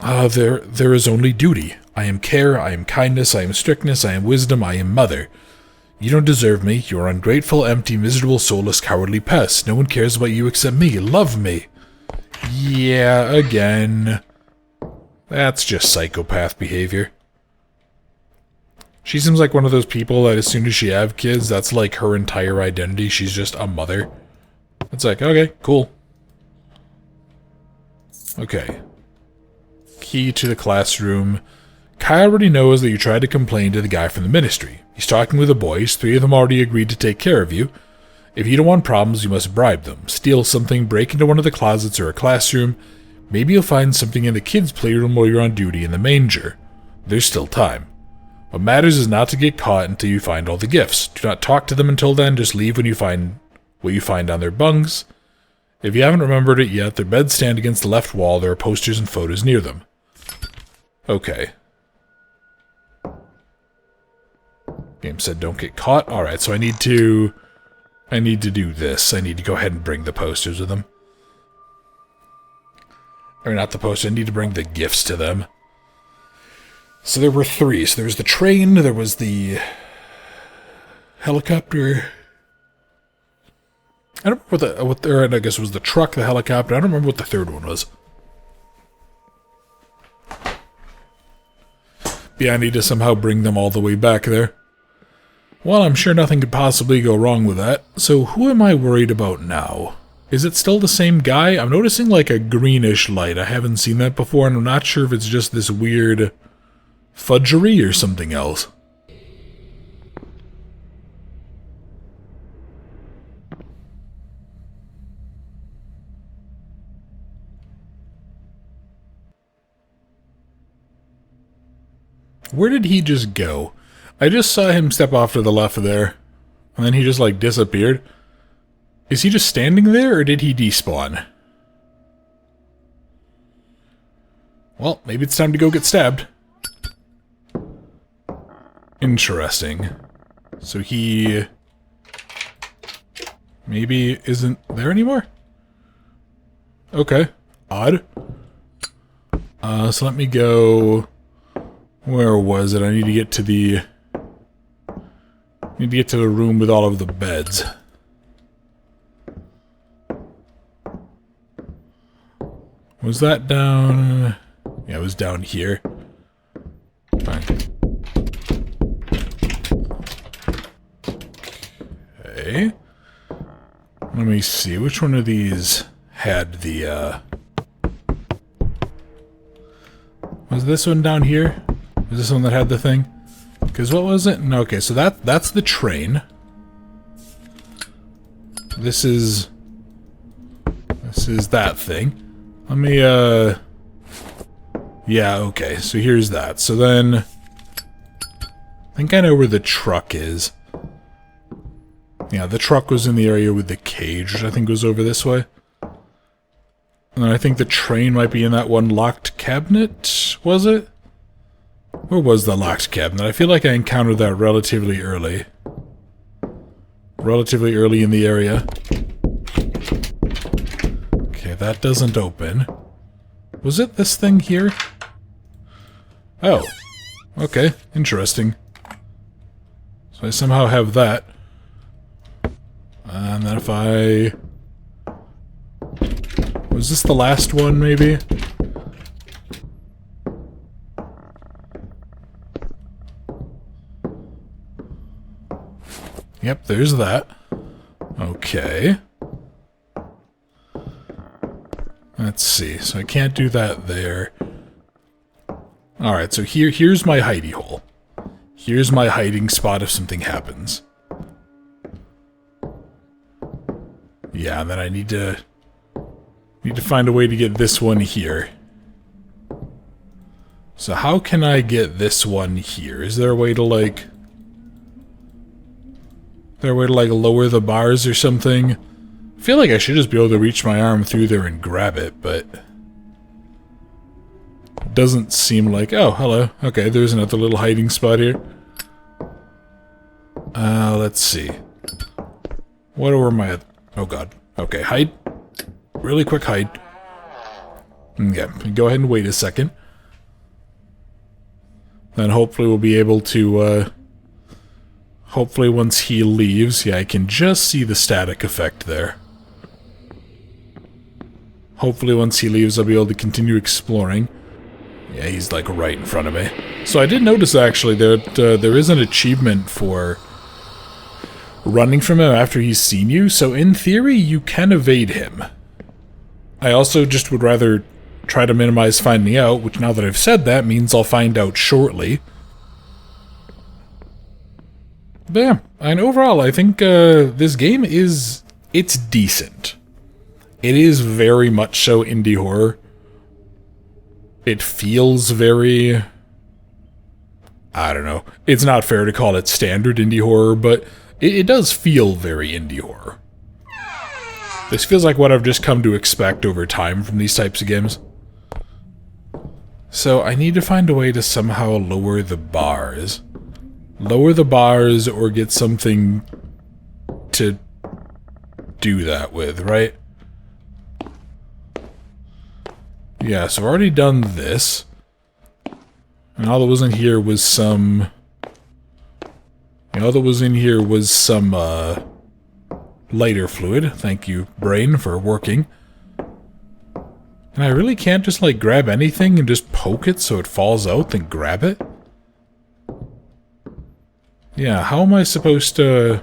There is only duty. I am care, I am kindness, I am strictness, I am wisdom, I am mother. You don't deserve me. You are ungrateful, empty, miserable, soulless, cowardly pest. No one cares about you except me. Love me. Yeah, again. That's just psychopath behavior. She seems like one of those people that as soon as she have kids, that's like her entire identity. She's just a mother. It's like, okay, cool. Okay. Key to the classroom. Kai already knows that you tried to complain to the guy from the ministry. He's talking with the boys. 3 of them already agreed to take care of you. If you don't want problems, you must bribe them. Steal something, break into one of the closets or a classroom. Maybe you'll find something in the kids' playroom while you're on duty in the manger. There's still time. What matters is not to get caught until you find all the gifts. Do not talk to them until then. Just leave when you find what you find on their bungs. If you haven't remembered it yet, their beds stand against the left wall. There are posters and photos near them. Okay. Game said don't get caught. Alright, so I need to do this. I need to go ahead and bring the posters with them. Or not the posters, I need to bring the gifts to them. So there were 3. So there was the train, there was the helicopter. I don't remember what I guess it was the truck, the helicopter. I don't remember what the third one was. Yeah, I need to somehow bring them all the way back there. Well, I'm sure nothing could possibly go wrong with that. So who am I worried about now? Is it still the same guy? I'm noticing like a greenish light. I haven't seen that before, and I'm not sure if it's just this weird fudgery or something else. Where did he just go? I just saw him step off to the left there, and then he just like disappeared. Is he just standing there, or did he despawn? Well, maybe it's time to go get stabbed. Interesting. So he maybe isn't there anymore? Okay. Odd. So let me go... Where was it? I need to get to the... room with all of the beds. Was that down... Yeah, it was down here. Fine. Okay. Let me see. Which one of these had the, Was this one down here? Was this one that had the thing? Because what was it? No, okay, so that's the train. This is that thing. Let me, yeah, okay, so here's that. So then... I think I know where the truck is. Yeah, the truck was in the area with the cage, which I think was over this way. And then I think the train might be in that one locked cabinet, was it? Where was the locked cabinet? I feel like I encountered that relatively early. Relatively early in the area. Okay, that doesn't open. Was it this thing here? Oh. Okay, interesting. So I somehow have that. And then if I... Was this the last one, maybe? Yep, there's that. Okay. Let's see. So I can't do that there. Alright, so here's my hidey hole. Here's my hiding spot if something happens. Yeah, and then I need to find a way to get this one here. So how can I get this one here? Is there a way to like... Is there a way to like lower the bars or something? I feel like I should just be able to reach my arm through there and grab it, but... It doesn't seem like... Oh, hello. Okay, there's another little hiding spot here. Let's see. What were my... Oh god. Okay, hide. Really quick hide. Okay, go ahead and wait a second. Then hopefully we'll be able to, hopefully once he leaves, yeah, I can just see the static effect there. Hopefully once he leaves I'll be able to continue exploring. Yeah, he's like right in front of me. So I did notice actually that there is an achievement for running from him after he's seen you, so in theory you can evade him. I also just would rather try to minimize finding out, which now that I've said that means I'll find out shortly. But yeah, and overall I think this game it's decent. It is very much so indie horror. It feels very... I don't know. It's not fair to call it standard indie horror, but it does feel very indie horror. This feels like what I've just come to expect over time from these types of games. So I need to find a way to somehow lower the bars. Lower the bars or get something to do that with, right? Yeah, so I've already done this. And all that was in here was some... all that was in here was some, lighter fluid. Thank you, brain, for working. And I really can't just, like, grab anything and just poke it so it falls out, then grab it? Yeah, how am I supposed to...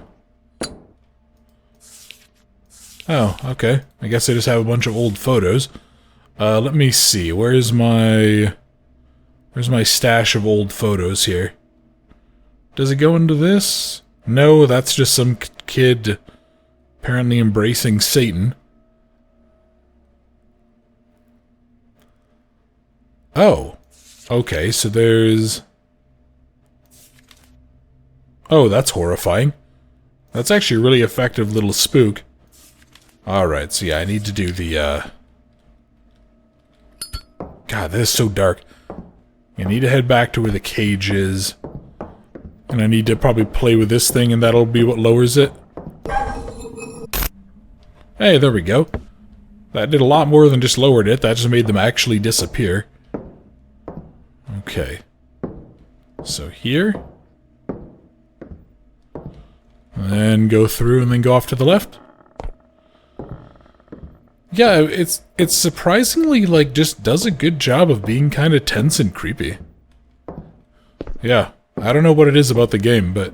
Oh, okay. I guess I just have a bunch of old photos. Let me see. Where's my stash of old photos here? Does it go into this? No, that's just some kid apparently embracing Satan. Oh. Okay, so there's... Oh, that's horrifying. That's actually a really effective little spook. Alright, so yeah, I need to do the, God, this is so dark. I need to head back to where the cage is. And I need to probably play with this thing, and that'll be what lowers it. Hey, there we go. That did a lot more than just lowered it. That just made them actually disappear. Okay. So here. And then go through and then go off to the left. Yeah, it's surprisingly, like, just does a good job of being kind of tense and creepy. Yeah, I don't know what it is about the game, but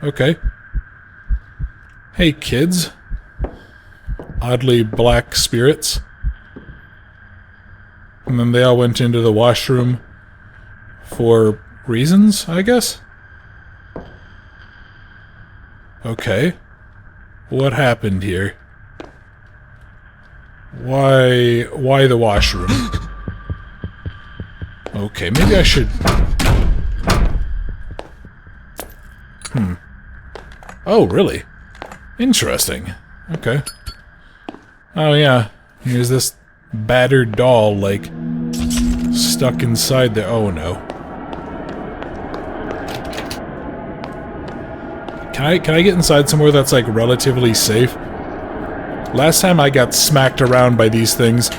Okay. Hey, kids. Oddly black spirits. And then they all went into the washroom for reasons, I guess? Okay. What happened here? Why the washroom? Okay, maybe I should... Oh, really? Interesting. Okay. Oh, yeah. Here's this battered doll, like, stuck inside there. Oh, no. Can I get inside somewhere that's, like, relatively safe? Last time I got smacked around by these things.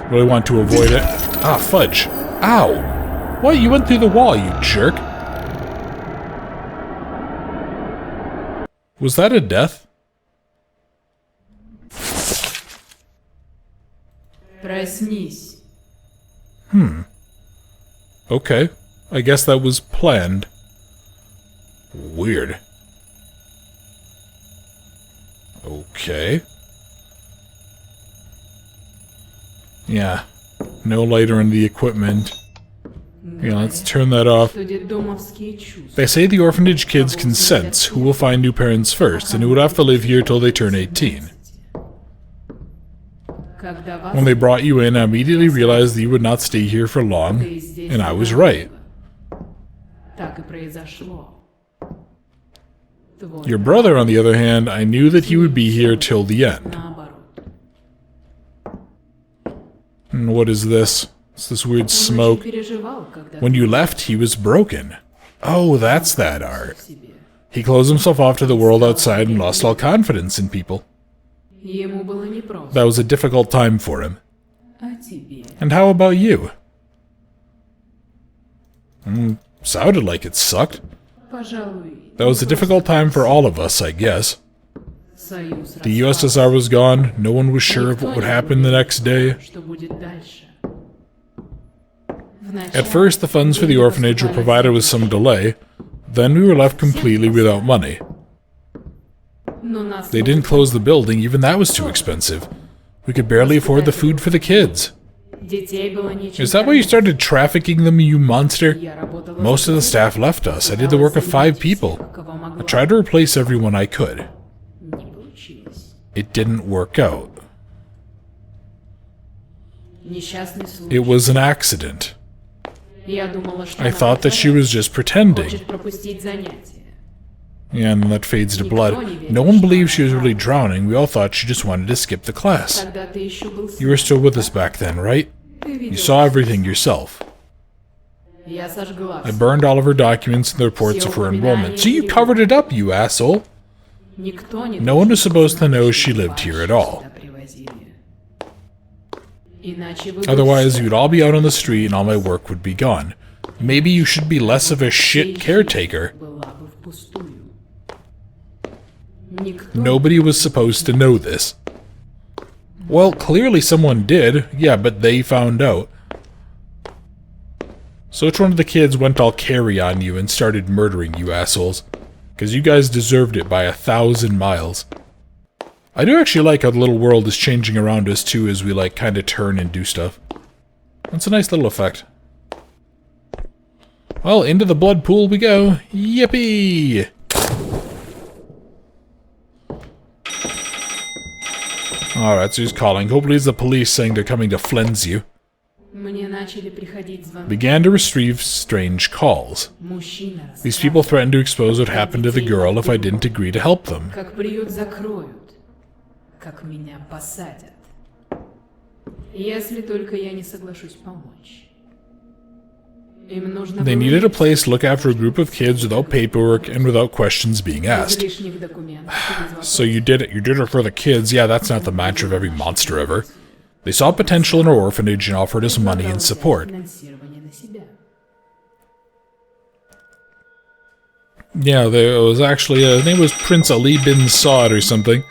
Really want to avoid it. Ah, fudge. Ow! What? You went through the wall, you jerk. Was that a death? Проснись. Okay. I guess that was planned. Weird. Okay. Yeah. No lighter in the equipment. Yeah, let's turn that off. They say the orphanage kids can sense who will find new parents first, and who would have to live here till they turn 18. When they brought you in, I immediately realized that you would not stay here for long, and I was right. Your brother, on the other hand, I knew that he would be here till the end. And what is this? It's this weird smoke. When you left, he was broken. Oh, that's that art. He closed himself off to the world outside and lost all confidence in people. That was a difficult time for him. And how about you? Sounded like it sucked. That was a difficult time for all of us, I guess. The USSR was gone, no one was sure of what would happen the next day. At first, the funds for the orphanage were provided with some delay, then we were left completely without money. They didn't close the building, even that was too expensive. We could barely afford the food for the kids. Is that why you started trafficking them, you monster? Most of the staff left us. I did the work of 5 people. I tried to replace everyone I could. It didn't work out. It was an accident. I thought that she was just pretending. Yeah, and then that fades to blood. No one believed she was really drowning. We all thought she just wanted to skip the class. You were still with us back then, right? You saw everything yourself. I burned all of her documents and the reports of her enrollment. So you covered it up, you asshole! No one was supposed to know she lived here at all. Otherwise, you'd all be out on the street and all my work would be gone. Maybe you should be less of a shit caretaker. Nobody was supposed to know this. Well, clearly someone did. Yeah, but they found out. So which one of the kids went all carry on you and started murdering you assholes? Because you guys deserved it by 1,000 miles. I do actually like how the little world is changing around us too as we like kind of turn and do stuff. That's a nice little effect. Well, into the blood pool we go. Yippee! Alright, so he's calling. Hopefully it's the police saying they're coming to cleanse you. Began to receive strange calls. These people threatened to expose what happened to the girl if I didn't agree to help them. They needed a place to look after a group of kids without paperwork and without questions being asked. So you did it. You did it for the kids. Yeah, that's not the mantra of every monster ever. They saw potential in our orphanage and offered us money and support. Yeah, there was actually his name was Prince Ali bin Saud or something.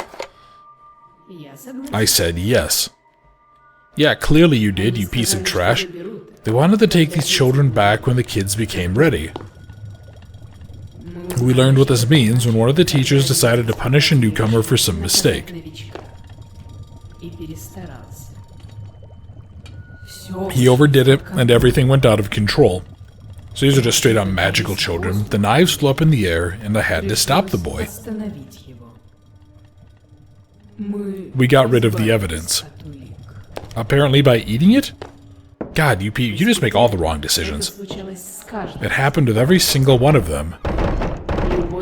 I said yes. Yeah, clearly you did, you piece of trash. They wanted to take these children back when the kids became ready. We learned what this means when one of the teachers decided to punish a newcomer for some mistake. He overdid it, and everything went out of control. So these are just straight up magical children. The knives flew up in the air, and I had to stop the boy. We got rid of the evidence. Apparently by eating it? God, you just make all the wrong decisions. It happened with every single one of them.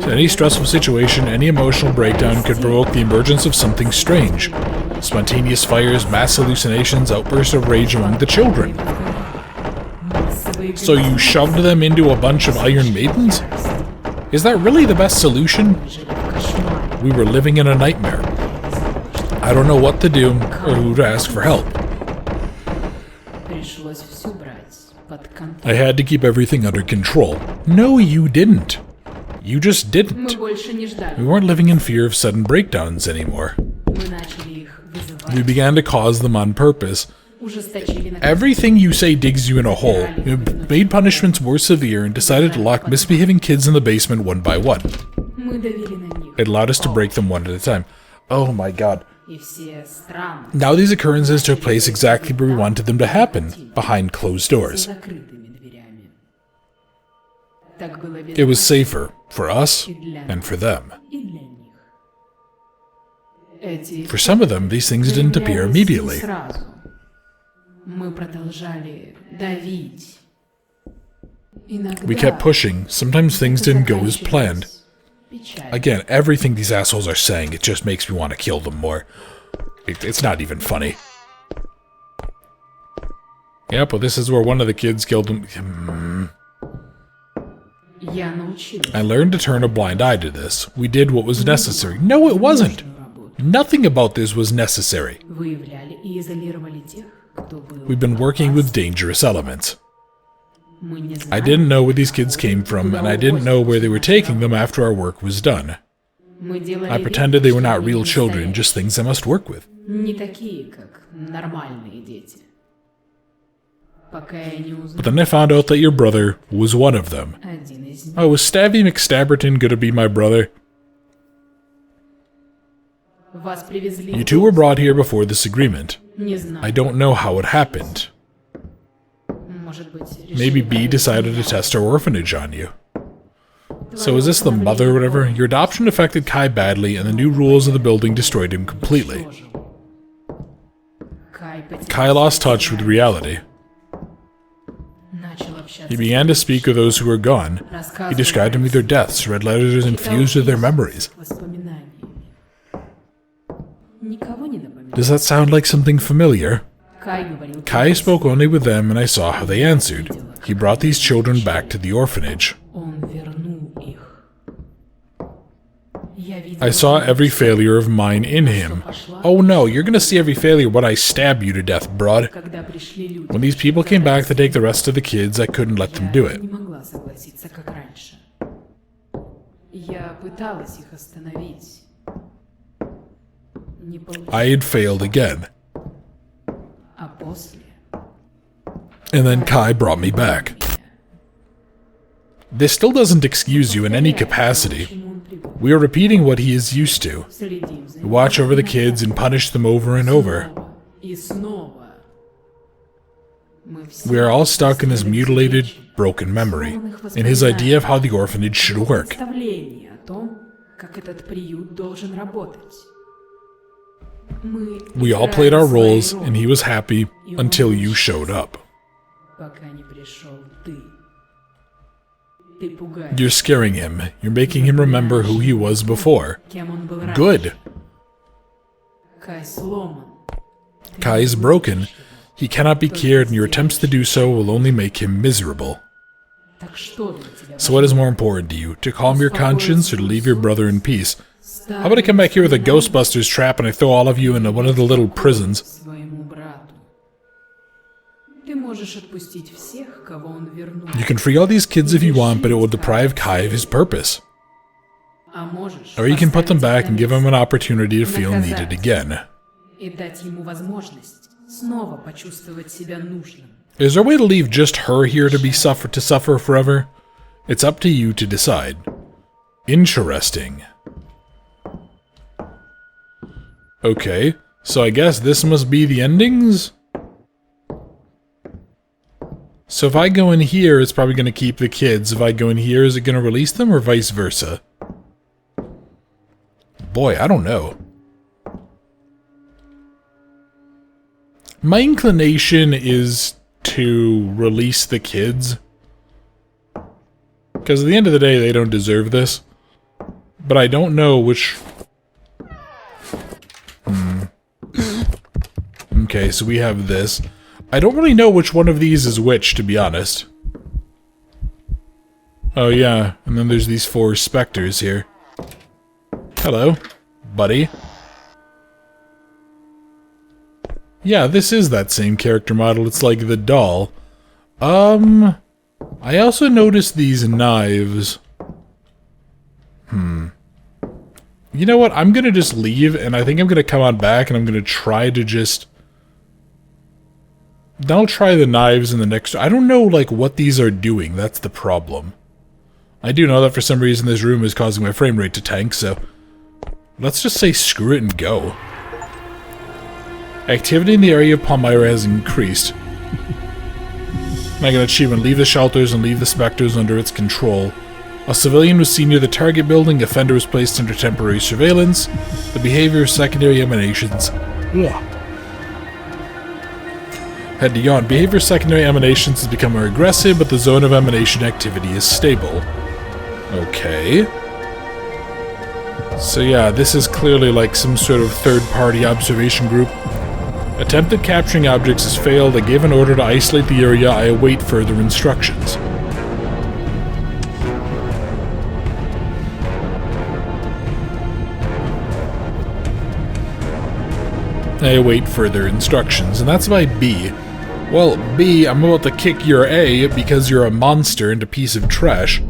So any stressful situation, any emotional breakdown could provoke the emergence of something strange. Spontaneous fires, mass hallucinations, outbursts of rage among the children. So you shoved them into a bunch of Iron Maidens? Is that really the best solution? We were living in a nightmare. I don't know what to do or who to ask for help. I had to keep everything under control. No, you didn't. You just didn't. We weren't living in fear of sudden breakdowns anymore. We began to cause them on purpose. Everything you say digs you in a hole. You made punishments more severe and decided to lock misbehaving kids in the basement one by one. It allowed us to break them one at a time. Oh my god. Now these occurrences took place exactly where we wanted them to happen, behind closed doors. It was safer for us and for them. For some of them, these things didn't appear immediately. We kept pushing. Sometimes things didn't go as planned. Again, everything these assholes are saying, it just makes me want to kill them more. It's not even funny. Yep, well this is where one of the kids killed him. I learned to turn a blind eye to this. We did what was necessary. No, it wasn't. Nothing about this was necessary. We've been working with dangerous elements. I didn't know where these kids came from, and I didn't know where they were taking them after our work was done. I pretended they were not real children, just things I must work with. But then I found out that your brother was one of them. Oh, was Stabby McStabberton gonna be my brother? You two were brought here before this agreement. I don't know how it happened. Maybe B decided to test our orphanage on you. So is this the mother or whatever? Your adoption affected Kai badly, and the new rules of the building destroyed him completely. Kai lost touch with reality. He began to speak of those who were gone. He described to me their deaths, read letters infused with their memories. Does that sound like something familiar? Kai spoke only with them, and I saw how they answered. He brought these children back to the orphanage. I saw every failure of mine in him. Oh no, you're gonna see every failure when I stab you to death, broad. When these people came back to take the rest of the kids, I couldn't let them do it. I had failed again. And then Kai brought me back. This still doesn't excuse you in any capacity. We are repeating what he is used to. We watch over the kids and punish them over and over. We are all stuck in this mutilated, broken memory, in his idea of how the orphanage should work. We all played our roles, and he was happy until you showed up. You're scaring him. You're making him remember who he was before. Good. Kai is broken. He cannot be cured, and your attempts to do so will only make him miserable. So what is more important to you, to calm your conscience or to leave your brother in peace? How about I come back here with a Ghostbusters trap and I throw all of you into one of the little prisons? You can free all these kids if you want, but it will deprive Kai of his purpose. Or you can put them back and give him an opportunity to feel needed again. Is there a way to leave just her here to suffer forever? It's up to you to decide. Interesting. Okay, so I guess this must be the endings? So if I go in here, it's probably going to keep the kids. If I go in here, is it going to release them or vice versa? Boy, I don't know. My inclination is to release the kids. Because at the end of the day, they don't deserve this. But I don't know which... Okay, so we have this. I don't really know which one of these is which, to be honest. Oh yeah, and then there's these 4 specters here. Hello, buddy. Yeah, this is that same character model. It's like the doll. I also noticed these knives. You know what? I'm gonna just leave, and I think I'm gonna come on back, and I'm gonna try to just... I'll try the knives in the next... I don't know, like, what these are doing. That's the problem. I do know that for some reason this room is causing my frame rate to tank, so... Let's just say screw it and go. Activity in the area of Palmyra has increased. Mega achievement. Leave the shelters and leave the specters under its control. A civilian was seen near the target building. Offender was placed under temporary surveillance. The behavior of secondary emanations... Ugh. Head to yawn. Behavior of secondary emanations has become more aggressive, but the zone of emanation activity is stable. Okay. So yeah, this is clearly like some sort of third-party observation group. Attempt at capturing objects has failed. I gave an order to isolate the area. I await further instructions. I await further instructions, and that's by B. Well, B, I'm about to kick your A because you're a monster and a piece of trash.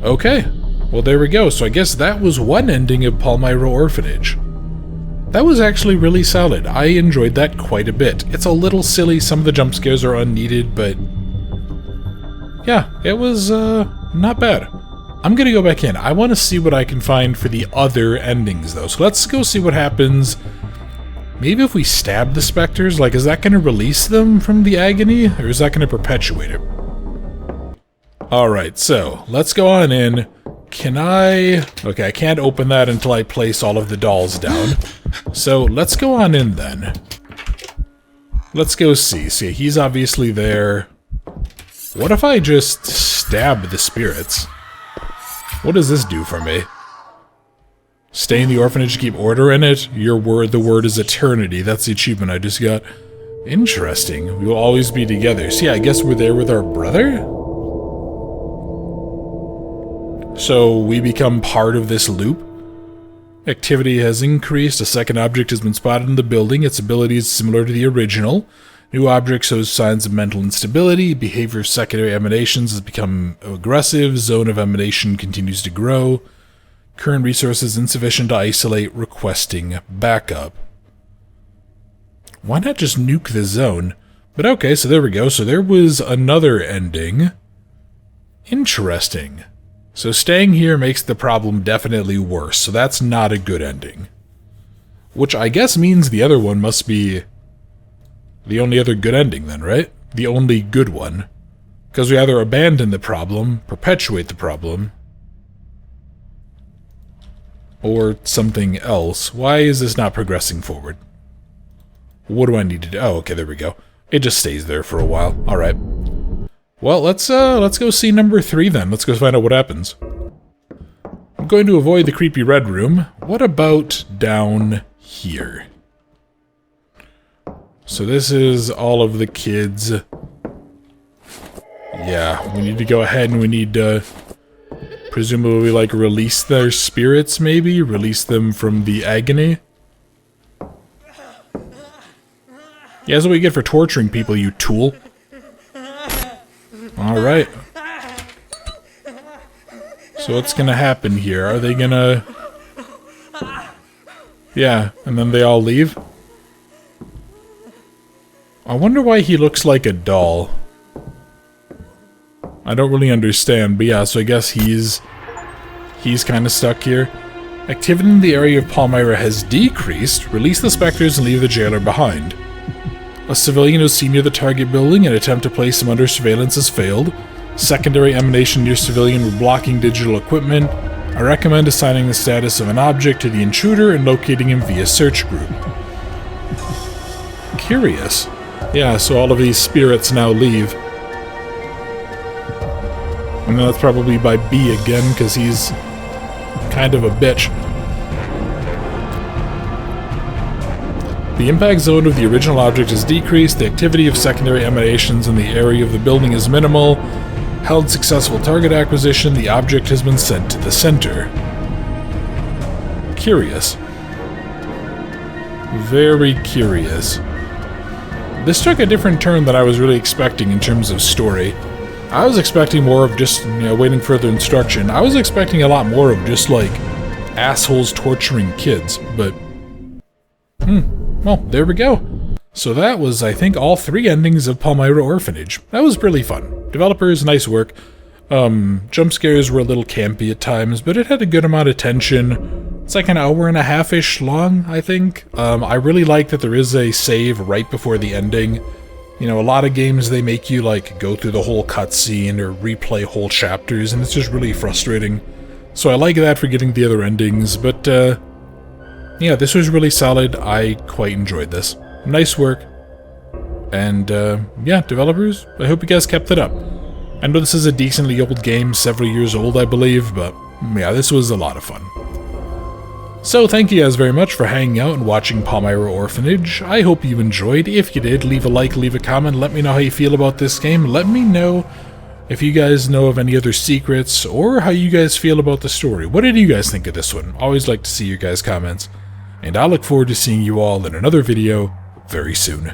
Okay, well there we go. So I guess that was one ending of Palmyra Orphanage. That was actually really solid. I enjoyed that quite a bit. It's a little silly, some of the jump scares are unneeded, but... yeah, it was, not bad. I'm gonna go back in. I want to see what I can find for the other endings, though. So let's go see what happens. Maybe if we stab the specters, like, is that going to release them from the agony, or is that going to perpetuate it? Alright, so, let's go on in. Can I... okay, I can't open that until I place all of the dolls down. So, let's go on in then. Let's go see. See, he's obviously there. What if I just stab the spirits? What does this do for me? Stay in the orphanage to keep order in it. The word is eternity. That's the achievement I just got. Interesting. We will always be together. See, I guess we're there with our brother? So we become part of this loop. Activity has increased. A second object has been spotted in the building. Its ability is similar to the original. New object shows signs of mental instability. Behavior of secondary emanations has become aggressive. Zone of emanation continues to grow. Current resources insufficient to isolate, requesting backup. Why not just nuke the zone? But okay, so there we go. So there was another ending. Interesting. So staying here makes the problem definitely worse, so that's not a good ending. Which I guess means the other one must be the only other good ending then, right? The only good one. Because we either abandon the problem, perpetuate the problem, or something else. Why is this not progressing forward? What do I need to do? Oh, okay, there we go. It just stays there for a while. Alright. Well, let's go see number 3 then. Let's go find out what happens. I'm going to avoid the creepy red room. What about down here? So this is all of the kids. Yeah, we need to go ahead and we need to presumably, like, release their spirits, maybe? Release them from the agony? Yeah, that's what we get for torturing people, you tool. Alright. So what's gonna happen here? Are they gonna... Yeah, and then they all leave? I wonder why he looks like a doll. I don't really understand, but yeah, so I guess he's kind of stuck here. Activity in the area of Palmyra has decreased. Release the specters and leave the jailer behind. A civilian who's seen near the target building. An attempt to place him under surveillance has failed. Secondary emanation near civilian with blocking digital equipment. I recommend assigning the status of an object to the intruder and locating him via search group. Curious. Yeah, so all of these spirits now leave. And that's probably by B again, because he's kind of a bitch. The impact zone of the original object is decreased. The activity of secondary emanations in the area of the building is minimal. Held successful target acquisition. The object has been sent to the center. Curious. Very curious. This took a different turn than I was really expecting in terms of story. I was expecting more of just, waiting further instruction. I was expecting a lot more of just, like, assholes torturing kids, but... Well, there we go. So that was, I think, all 3 endings of Palmyra Orphanage. That was really fun. Developers, nice work. Jump scares were a little campy at times, but it had a good amount of tension. It's like an hour and a half-ish long, I think. I really like that there is a save right before the ending. You know, a lot of games, they make you, like, go through the whole cutscene or replay whole chapters, and it's just really frustrating. So I like that for getting the other endings, but, yeah, this was really solid. I quite enjoyed this. Nice work. And, yeah, developers, I hope you guys kept it up. I know this is a decently old game, several years old, I believe, but, yeah, this was a lot of fun. So thank you guys very much for hanging out and watching Palmyra Orphanage. I hope you enjoyed. If you did, leave a like, leave a comment, let me know how you feel about this game. Let me know if you guys know of any other secrets, or how you guys feel about the story. What did you guys think of this one? Always like to see your guys' comments. And I look forward to seeing you all in another video very soon.